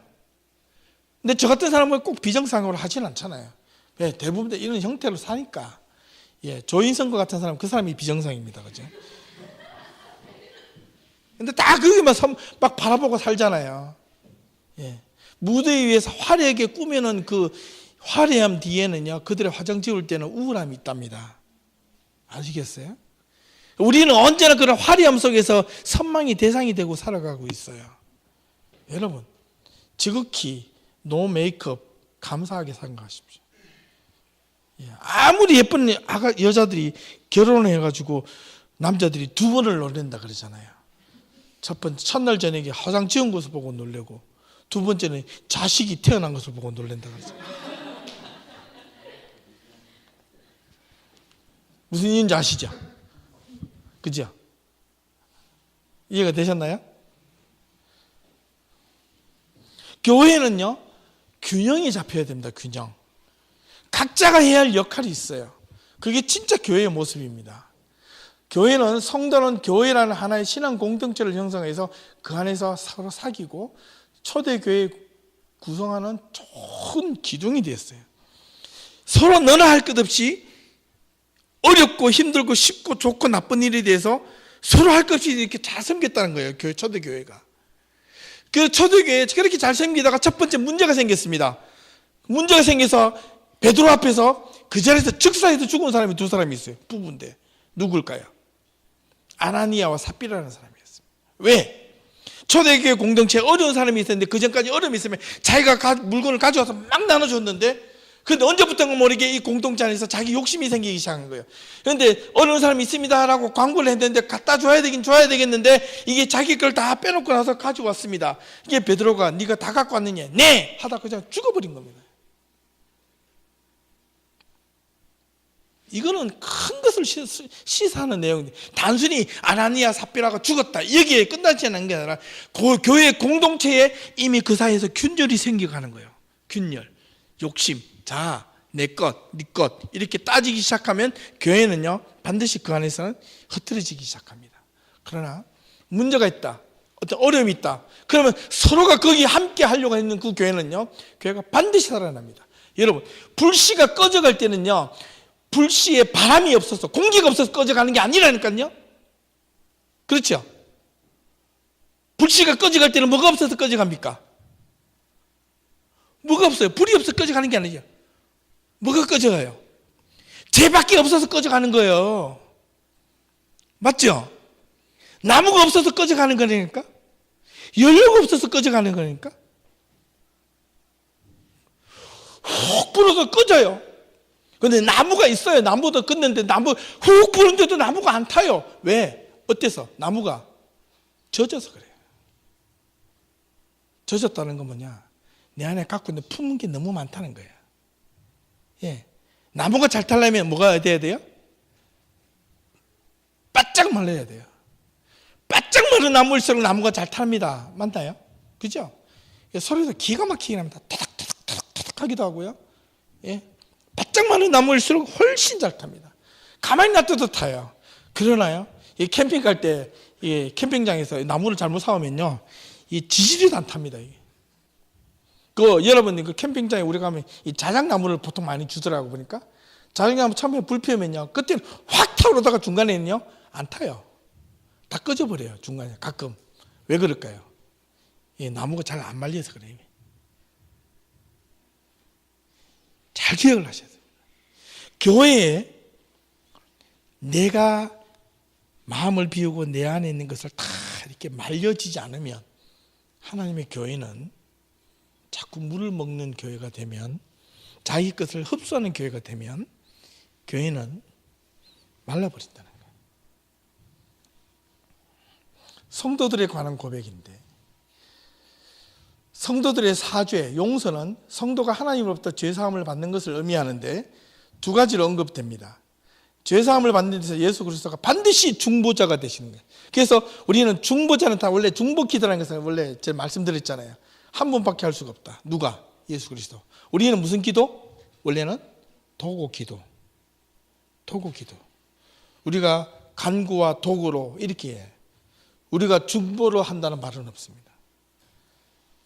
근데 저 같은 사람은 꼭 비정상으로 하지는 않잖아요. 대부분 이런 형태로 사니까. 조인성과 같은 사람, 그 사람이 비정상입니다. 그죠? 근데 다 그게만 막 바라보고 살잖아요. 무대 위에서 화려하게 꾸며놓은 그 화려함 뒤에는요, 그들의 화장 지울 때는 우울함이 있답니다. 아시겠어요? 우리는 언제나 그런 화려함 속에서 선망의 대상이 되고 살아가고 있어요. 여러분, 지극히 노 메이크업 감사하게 생각하십시오. 아무리 예쁜 여자들이 결혼을 해가지고 남자들이 두 번을 놀란다 그러잖아요. 첫날 저녁에 화장 지은 것을 보고 놀래고, 두 번째는 자식이 태어난 것을 보고 놀란다 그러잖아요. 무슨 일인지 아시죠? 그죠? 이해가 되셨나요? 교회는요, 균형이 잡혀야 됩니다. 균형. 각자가 해야 할 역할이 있어요. 그게 진짜 교회의 모습입니다. 교회는, 성도는 교회라는 하나의 신앙 공동체를 형성해서 그 안에서 서로 사귀고 초대교회 구성하는 좋은 기둥이 되었어요. 서로 너나 할 것 없이 어렵고 힘들고 쉽고 좋고 나쁜 일에 대해서 서로 할 것 없이 이렇게 잘 섬겼다는 거예요. 초대교회가. 그 초대교회 그렇게 잘 섬기다가 첫 번째 문제가 생겼습니다. 문제가 생겨서 베드로 앞에서 그 자리에서 즉사해서 죽은 사람이 두 사람이 있어요. 부부인데 누굴까요? 아나니아와 삽비라는 사람이었습니다. 왜? 초대교회 공동체에 어려운 사람이 있었는데, 그 전까지 어려움이 있으면 자기가 물건을 가져와서 막 나눠줬는데, 근데 언제부턴가 모르게 이 공동체 안에서 자기 욕심이 생기기 시작한 거예요. 그런데 어려운 사람이 있습니다라고 광고를 했는데, 갖다 줘야 되긴 줘야 되겠는데 이게 자기 걸 다 빼놓고 나서 가져왔습니다. 이게 베드로가 네가 다 갖고 왔느냐? 네! 하다 그냥 죽어버린 겁니다. 이거는 큰 것을 시사하는 내용인데, 단순히 아나니아 삽비라가 죽었다 여기에 끝나지 않은 게 아니라 그 교회 공동체에 이미 그 사이에서 균열이 생겨가는 거예요. 균열, 욕심, 자, 내 것, 네 것 이렇게 따지기 시작하면 교회는요, 반드시 그 안에서는 흐트러지기 시작합니다. 그러나 문제가 있다, 어떤 어려움이 있다, 그러면 서로가 거기 함께 하려고 했는 그 교회는요, 교회가 반드시 살아납니다. 여러분, 불씨가 꺼져갈 때는요, 불씨에 바람이 없어서, 공기가 없어서 꺼져가는 게 아니라니까요. 그렇죠? 불씨가 꺼져갈 때는 뭐가 없어서 꺼져갑니까? 뭐가 없어요. 불이 없어서 꺼져가는 게 아니죠. 뭐가 꺼져가요? 재밖에 없어서 꺼져가는 거예요. 맞죠? 나무가 없어서 꺼져가는 거니까? 연료가 없어서 꺼져가는 거니까? 훅 불어서 꺼져요. 근데 나무가 있어요. 나무도 끊는데 나무 훅 부는데도 나무가 안 타요. 왜? 어때서? 나무가 젖어서 그래요. 젖었다는 건 뭐냐? 내 안에 갖고 있는 품은 게 너무 많다는 거예요. 나무가 잘 타려면 뭐가 돼야 돼요? 바짝 말라야 돼요. 마른 나무일수록 나무가 잘 탑니다. 맞나요? 그죠? 소리도 기가 막히게 납니다. 타닥타닥 하기도 하고요. 예. 바짝 마른 나무일수록 훨씬 잘 탑니다. 가만히 놔둬도 타요. 그러나요? 이 캠핑 갈 때 캠핑장에서 나무를 잘못 사오면요, 이 지지리도 안 탑니다. 이게. 여러분 그 캠핑장에 우리 가면 이 자작나무를 보통 많이 주더라고 보니까, 자작나무 처음에 불 피우면요, 끝에는 확 타오르다가 중간에는요 안 타요. 다 꺼져버려요 중간에 가끔. 왜 그럴까요? 나무가 잘 안 말려서 그래요. 잘 기억을 하셔야 됩니다. 교회에 내가 마음을 비우고 내 안에 있는 것을 다 이렇게 말려지지 않으면, 하나님의 교회는 자꾸 물을 먹는 교회가 되면, 자기 것을 흡수하는 교회가 되면 교회는 말라버린다는 거예요. 성도들에 관한 고백인데, 성도들의 사죄, 용서는 성도가 하나님으로부터 죄사함을 받는 것을 의미하는데 두 가지로 언급됩니다. 죄사함을 받는 데서 예수 그리스도가 반드시 중보자가 되시는 거예요. 그래서 우리는 중보자는 다 원래 중보기도라는 것을 원래 제가 말씀드렸잖아요. 한 분밖에 할 수가 없다. 누가? 예수 그리스도. 우리는 무슨 기도? 원래는 도고기도. 도고기도. 우리가 간구와 도구로 이렇게 우리가 중보를 한다는 말은 없습니다.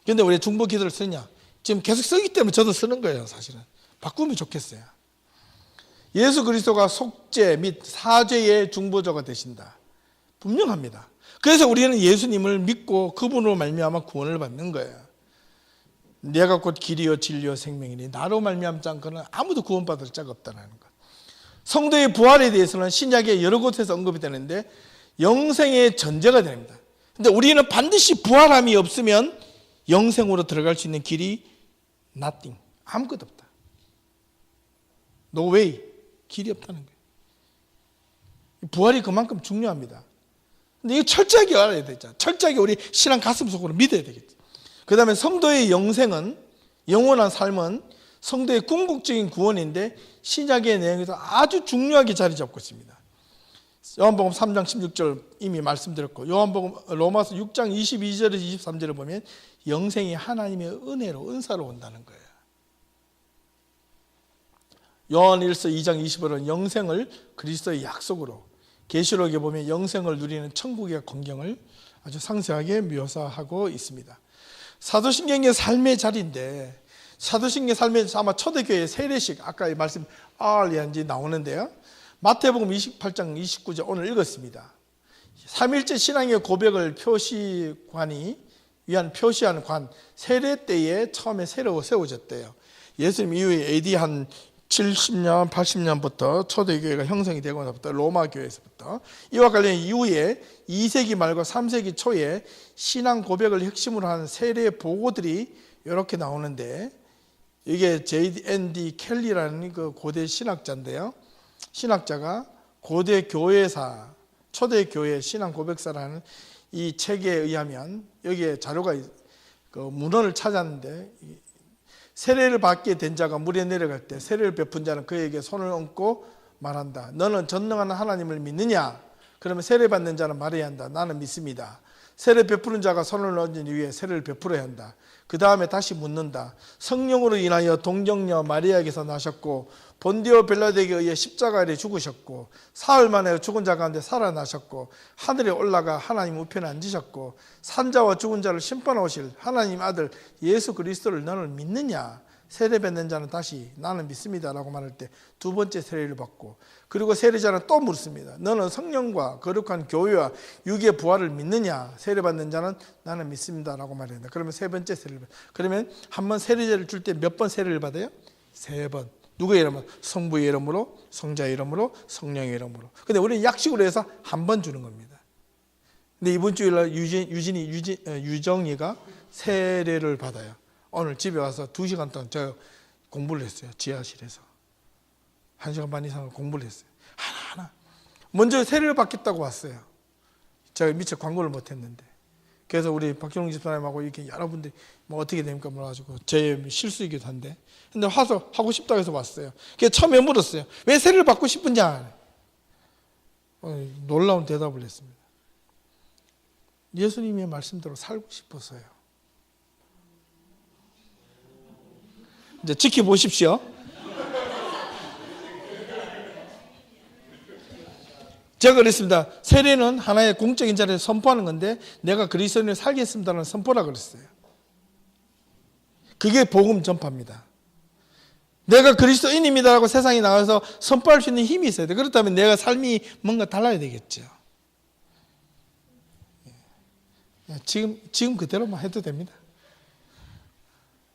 그런데 왜 중보기도를 쓰냐? 지금 계속 쓰기 때문에 저도 쓰는 거예요. 사실은 바꾸면 좋겠어요. 예수 그리스도가 속죄 및 사죄의 중보자가 되신다. 분명합니다. 그래서 우리는 예수님을 믿고 그분으로 말미암아 구원을 받는 거예요. 내가 곧 길이요 진리요 생명이니 나로 말미암지 않고는 아무도 구원받을 자가 없다는 것. 성도의 부활에 대해서는 신약의 여러 곳에서 언급이 되는데 영생의 전제가 됩니다. 근데 우리는 반드시 부활함이 없으면 영생으로 들어갈 수 있는 길이 nothing, 아무것도 없다. No way, 길이 없다는 거예요. 부활이 그만큼 중요합니다. 근데 이거 철저하게 알아야 되죠. 철저하게 우리 신앙 가슴속으로 믿어야 되겠죠. 그 다음에 성도의 영생은, 영원한 삶은 성도의 궁극적인 구원인데 신약의 내용에서 아주 중요하게 자리 잡고 있습니다. 요한복음 3장 16절 이미 말씀드렸고, 요한복음 로마서 6장 22절에서 23절을 보면 영생이 하나님의 은혜로, 은사로 온다는 거예요. 요한일서 2장 20절은 영생을 그리스도의 약속으로, 계시록에 보면 영생을 누리는 천국의 광경을 아주 상세하게 묘사하고 있습니다. 사도신경의 삶의 자리인데, 사도신경 삶의 아마 초대교회 세례식, 아까 말씀 알리안지 나오는데요, 마태복음 28장 29절 오늘 읽었습니다. 삼일째 신앙의 고백을 위한 표시하는 관, 세례 때에 처음에 세워졌대요. 예수님 이후에 AD 한 70년, 80년부터 초대교회가 형성이 되고 나서부터 로마 교회에서부터 이와 관련 이후에 2세기 말과 3세기 초에 신앙 고백을 핵심으로 하는 세례 보고들이 이렇게 나오는데, 이게 J.N.D. 켈리라는 그 고대 신학자인데요, 신학자가 고대 교회사, 초대교회 신앙 고백사라는 이 책에 의하면 여기에 자료가, 그 문헌을 찾았는데, 세례를 받게 된 자가 물에 내려갈 때 세례를 베푼 자는 그에게 손을 얹고 말한다. 너는 전능한 하나님을 믿느냐? 그러면 세례 받는 자는 말해야 한다. 나는 믿습니다. 세례 베푸는 자가 손을 얹은 이후에 세례를 베풀어야 한다. 그 다음에 다시 묻는다. 성령으로 인하여 동정녀 마리아에게서 나셨고 본디오 빌라도에게 의해 십자가에 죽으셨고 사흘 만에 죽은 자 가운데 살아나셨고 하늘에 올라가 하나님 우편에 앉으셨고 산자와 죽은 자를 심판하실 하나님 아들 예수 그리스도를 너는 믿느냐? 세례 받는 자는 다시 나는 믿습니다 라고 말할 때 두 번째 세례를 받고, 그리고 세례자는 또 묻습니다. 너는 성령과 거룩한 교회와 육의 부활을 믿느냐? 세례 받는 자는 나는 믿습니다 라고 말합니다. 그러면 세 번째 세례를 받아요. 그러면 한 번 세례자를 줄 때 몇 번 세례를 받아요? 세 번. 누구의 이름으로? 성부의 이름으로, 성자의 이름으로, 성령의 이름으로. 근데 우리는 약식으로 해서 한 번 주는 겁니다. 근데 이번 주일날 유정이가 세례를 받아요. 오늘 집에 와서 2시간 동안 제가 공부를 했어요. 지하실에서 1시간 반 이상을 공부를 했어요. 하나하나. 먼저 세례를 받겠다고 왔어요. 제가 미처 광고를 못했는데. 그래서 우리 박경웅 집사님하고 이렇게 여러분들이 뭐 어떻게 됩니까 물어가지고 제 실수이기도 한데, 근데 와서 하고 싶다고 해서 왔어요. 그래서 처음에 물었어요. 왜 세례를 받고 싶은지? 놀라운 대답을 했습니다. 예수님의 말씀대로 살고 싶어서요. 이제 지켜보십시오. 제가 그랬습니다. 세례는 하나의 공적인 자리에 선포하는 건데 내가 그리스도인을 살겠습니다라는 선포라 그랬어요. 그게 복음 전파입니다. 내가 그리스도인입니다라고 세상에 나가서 선포할 수 있는 힘이 있어야 돼. 그렇다면 내가 삶이 뭔가 달라야 되겠죠. 지금 그대로만 해도 됩니다.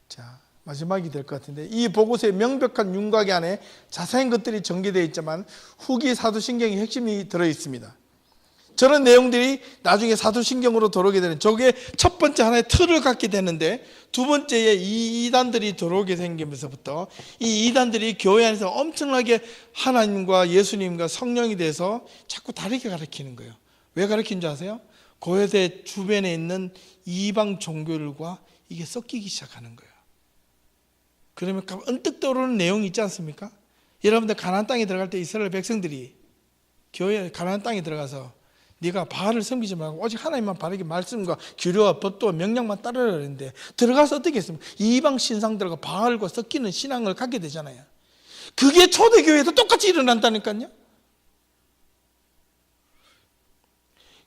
자, 마지막이 될 것 같은데, 이 보고서의 명백한 윤곽 안에 자세한 것들이 전개되어 있지만 후기 사도신경의 핵심이 들어있습니다. 저런 내용들이 나중에 사도신경으로 들어오게 되는, 저게 첫 번째 하나의 틀을 갖게 되는데, 두 번째에 이 이단들이 들어오게 생기면서부터 이 이단들이 교회 안에서 엄청나게 하나님과 예수님과 성령에 대해서 자꾸 다르게 가르치는 거예요. 왜 가르치는 줄 아세요? 고려대 주변에 있는 이방 종교들과 이게 섞이기 시작하는 거예요. 그러면 언뜻 떠오르는 내용이 있지 않습니까? 여러분들 가나안 땅에 들어갈 때 이스라엘 백성들이 교회 가나안 땅에 들어가서 네가 바알을 섬기지 말고 오직 하나님만 바르게 말씀과 규례와 법도와 명령만 따르라 그랬는데, 들어가서 어떻게 했습니까? 이방 신상들과 바알과 섞이는 신앙을 갖게 되잖아요. 그게 초대교회에도 똑같이 일어난다니까요.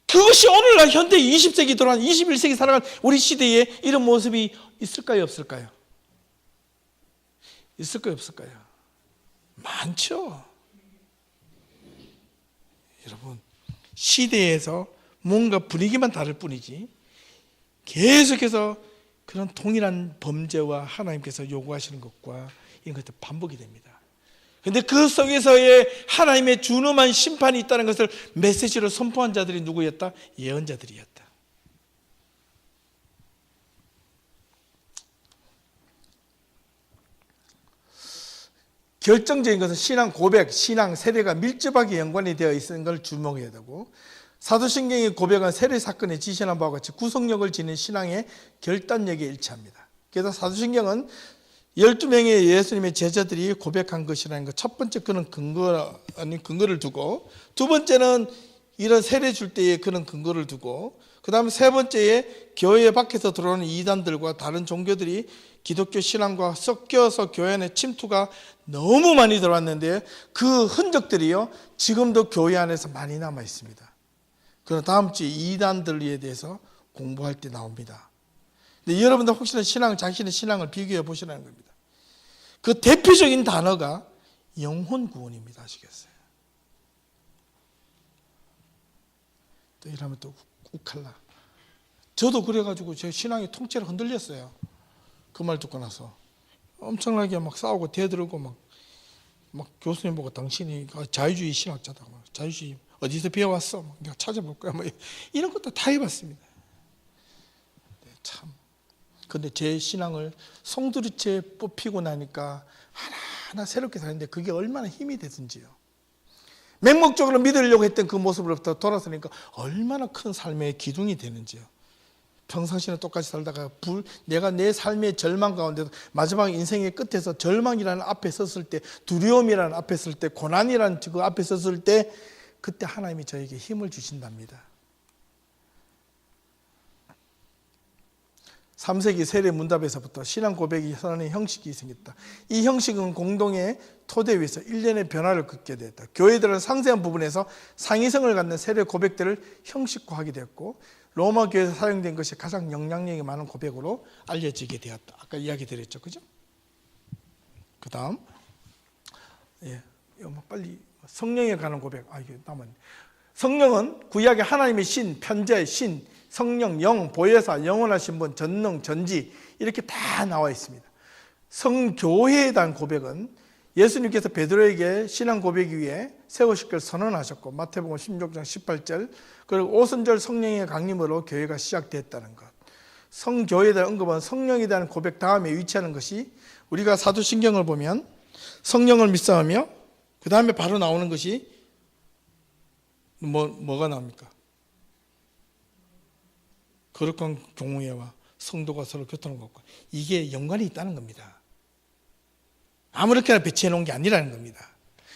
그것이 오늘날 현대 20세기 들어간 21세기 살아간 우리 시대에 이런 모습이 있을까요, 없을까요? 있을까요, 없을까요? 많죠. 여러분, 시대에서 뭔가 분위기만 다를 뿐이지 계속해서 그런 동일한 범죄와 하나님께서 요구하시는 것과 이런 것들 반복이 됩니다. 그런데 그 속에서의 하나님의 준엄한 심판이 있다는 것을 메시지로 선포한 자들이 누구였다? 예언자들이었다. 결정적인 것은 신앙 고백, 신앙 세례가 밀접하게 연관이 되어 있는 걸 주목해야 되고, 사도신경의 고백은 세례 사건에 지시한 바와 같이 구속력을 지닌 신앙의 결단력에 일치합니다. 그래서 사도신경은 12명의 예수님의 제자들이 고백한 것이라는 것, 첫 번째 그런 근거를 두고, 두 번째는 이런 세례 줄 때의 그런 근거를 두고, 그 다음에 세 번째에 교회 밖에서 들어오는 이단들과 다른 종교들이 기독교 신앙과 섞여서 교회 안에 침투가 너무 많이 들어왔는데 그 흔적들이요 지금도 교회 안에서 많이 남아 있습니다. 그럼 다음 주에 이단들에 대해서 공부할 때 나옵니다. 근데 여러분들 혹시나 자신의 신앙을 비교해 보시라는 겁니다. 그 대표적인 단어가 영혼 구원입니다. 아시겠어요? 또 이러면 또 욱할라. 저도 그래가지고 제 신앙의 통째로 흔들렸어요. 그 말 듣고 나서 엄청나게 막 싸우고 대들고 막 교수님 보고 당신이 자유주의 신학자다, 자유주의 어디서 배워왔어? 내가 찾아볼 거야. 이런 것도 다 해봤습니다. 네, 참. 근데 제 신앙을 송두리째 뽑히고 나니까 하나하나 새롭게 사는데 그게 얼마나 힘이 되든지요. 맹목적으로 믿으려고 했던 그 모습으로부터 돌아서니까 얼마나 큰 삶의 기둥이 되는지요. 평상시는 똑같이 살다가 내가 내 삶의 절망 가운데도 마지막 인생의 끝에서 절망이라는 앞에 섰을 때, 두려움이라는 앞에 섰을 때, 고난이라는 그 앞에 섰을 때, 그때 하나님이 저에게 힘을 주신답니다. 3세기 세례 문답에서부터 신앙 고백이 선언의 형식이 생겼다. 이 형식은 공동의 토대 위에서 일련의 변화를 겪게 되었다. 교회들은 상세한 부분에서 상위성을 갖는 세례 고백들을 형식화하게 되었고, 로마 교회에서 사용된 것이 가장 영향력이 많은 고백으로 알려지게 되었다. 아까 이야기 드렸죠, 그죠? 그 다음, 빨리 성령에 관한 고백. 이게 남았네. 성령은 구약의 하나님의 신, 편재, 신, 성령, 영, 보혜사, 영원하신 분, 전능, 전지 이렇게 다 나와 있습니다. 성교회에 대한 고백은 예수님께서 베드로에게 신앙 고백 위에 세우실 걸 선언하셨고, 마태복음 16장 18절, 그리고 오순절 성령의 강림으로 교회가 시작됐다는 것. 성교회에 대한 언급은 성령에 대한 고백 다음에 위치하는 것이, 우리가 사도신경을 보면 성령을 믿사하며 그 다음에 바로 나오는 것이 뭐가 나옵니까? 거룩한 교회와 성도가 서로 교통하는 것과 이게 연관이 있다는 겁니다. 아무렇게나 배치해 놓은 게 아니라는 겁니다.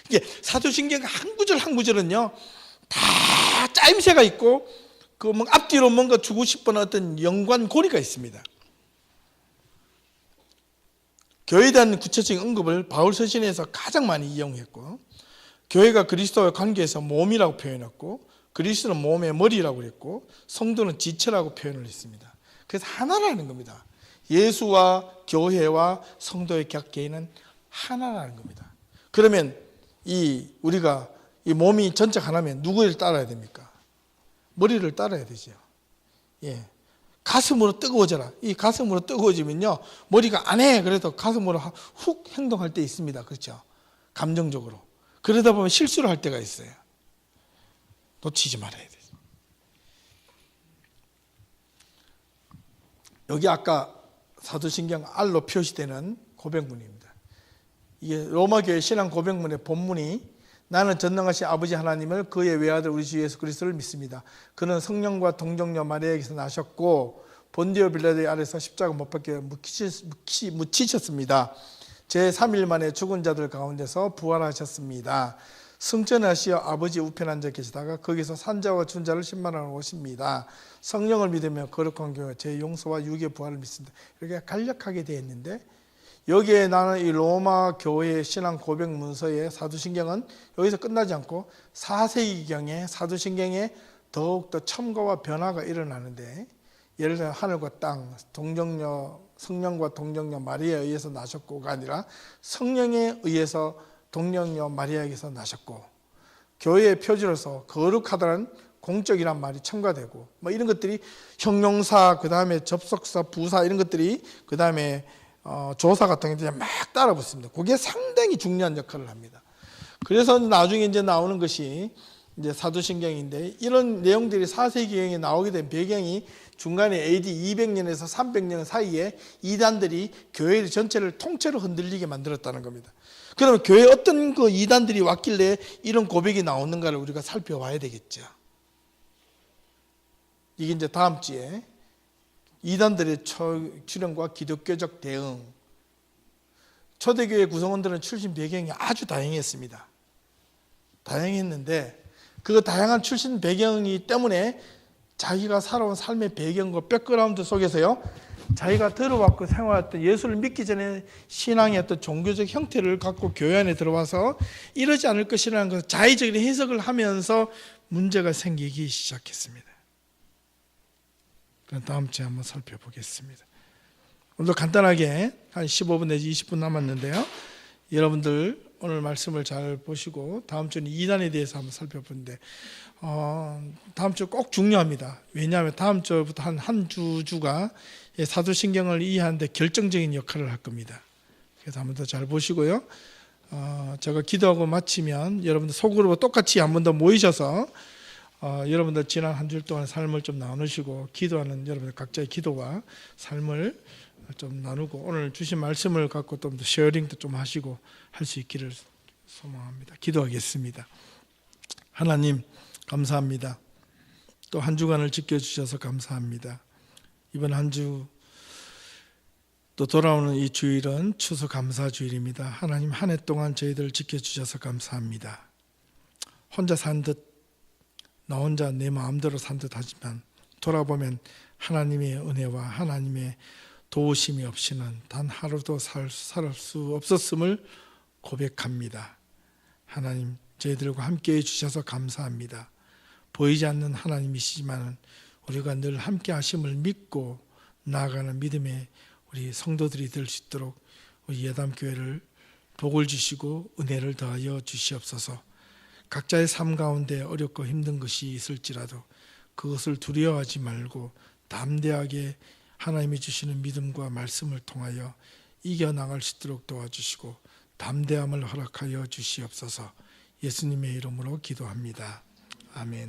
이게 사도신경 한 구절 한 구절은요 다 짜임새가 있고 그 앞뒤로 뭔가 주고 싶은 어떤 연관고리가 있습니다. 교회에 대한 구체적인 언급을 바울 서신에서 가장 많이 이용했고, 교회가 그리스도와 관계에서 몸이라고 표현했고, 그리스도는 몸의 머리라고 그랬고, 성도는 지체라고 표현을 했습니다. 그래서 하나라는 겁니다. 예수와 교회와 성도의 관계는 하나라는 겁니다. 그러면 우리가 이 몸이 전체 하나면 누구를 따라야 됩니까? 머리를 따라야 되죠. 예. 가슴으로 뜨거워져라. 이 가슴으로 뜨거워지면요, 머리가 안 해. 그래도 가슴으로 훅 행동할 때 있습니다. 그렇죠? 감정적으로. 그러다 보면 실수를 할 때가 있어요. 놓치지 말아야 돼요. 여기 아까 사도신경 R로 표시되는 고백문입니다. 이게 로마교회 신앙 고백문의 본문이 나는 전능하신 아버지 하나님을 그의 외아들 우리 주 예수 그리스도를 믿습니다. 그는 성령과 동정녀 마리아에게서 나셨고 본디오 빌라도의 아래서 십자가 못 박혀 묻히셨습니다. 제3일 만에 죽은 자들 가운데서 부활하셨습니다. 승천하시어 아버지 우편에 앉아 계시다가 거기서 산자와 준자를 심판하러 오십니다. 성령을 믿으며 거룩한 교회 제 용서와 육의 부활을 믿습니다. 이렇게 간략하게 되어 있는데, 여기에 나는 이 로마 교회의 신앙 고백 문서의 사도신경은 여기서 끝나지 않고 4세기경에 사도신경에 더욱더 첨가와 변화가 일어나는데, 예를 들어 하늘과 땅, 성령과 동정녀 마리아에 의해서 나셨고가 아니라 성령에 의해서 동정녀 마리아에게서 나셨고, 교회의 표지로서 거룩하다는 공적이란 말이 첨가되고, 뭐 이런 것들이 형용사, 그 다음에 접속사, 부사 이런 것들이 그 다음에 조사 같은 게 막 따라 붙습니다. 그게 상당히 중요한 역할을 합니다. 그래서 나중에 이제 나오는 것이 이제 사도신경인데, 이런 내용들이 4세기경에 나오게 된 배경이 중간에 AD 200년에서 300년 사이에 이단들이 교회 전체를 통째로 흔들리게 만들었다는 겁니다. 그러면 교회에 어떤 그 이단들이 왔길래 이런 고백이 나오는가를 우리가 살펴봐야 되겠죠. 이게 이제 다음 주에 이단들의 출현과 기독교적 대응. 초대교회 구성원들은 출신 배경이 아주 다양했습니다. 다양했는데 그 다양한 출신 배경이 때문에 자기가 살아온 삶의 배경과 백그라운드 속에서요, 자기가 들어왔고 생활했던 예수를 믿기 전에 신앙의 어떤 종교적 형태를 갖고 교회 안에 들어와서 이러지 않을 것이라는 것을 자의적인 해석을 하면서 문제가 생기기 시작했습니다. 그럼 다음 주에 한번 살펴보겠습니다. 오늘 간단하게 한 15분 내지 20분 남았는데요, 여러분들 오늘 말씀을 잘 보시고 다음 주는 이단에 대해서 한번 살펴보는데, 다음 주 꼭 중요합니다. 왜냐하면 다음 주부터 한 주가 사도신경을 이해하는데 결정적인 역할을 할 겁니다. 그래서 한번 더 잘 보시고요, 제가 기도하고 마치면 여러분들 소그룹으로 똑같이 한번 더 모이셔서 여러분들 지난 한 주 동안 삶을 좀 나누시고, 기도하는 여러분들 각자의 기도와 삶을 좀 나누고, 오늘 주신 말씀을 갖고 좀 더 쉐어링도 좀 하시고 할 수 있기를 소망합니다. 기도하겠습니다. 하나님 감사합니다. 또 한 주간을 지켜주셔서 감사합니다. 이번 한 주 또 돌아오는 이 주일은 추수감사주일입니다. 하나님 한 해 동안 저희들을 지켜주셔서 감사합니다. 혼자 산 듯, 나 혼자 내 마음대로 산 듯 하지만 돌아보면 하나님의 은혜와 하나님의 도우심이 없이는 단 하루도 살 수 없었음을 고백합니다. 하나님 저희들과 함께해 주셔서 감사합니다. 보이지 않는 하나님이시지만 우리가 늘 함께 하심을 믿고 나아가는 믿음의 우리 성도들이 될 수 있도록 우리 예담교회를 복을 주시고 은혜를 더하여 주시옵소서. 각자의 삶 가운데 어렵고 힘든 것이 있을지라도 그것을 두려워하지 말고 담대하게 하나님이 주시는 믿음과 말씀을 통하여 이겨나갈 수 있도록 도와주시고 담대함을 허락하여 주시옵소서. 예수님의 이름으로 기도합니다. 아멘.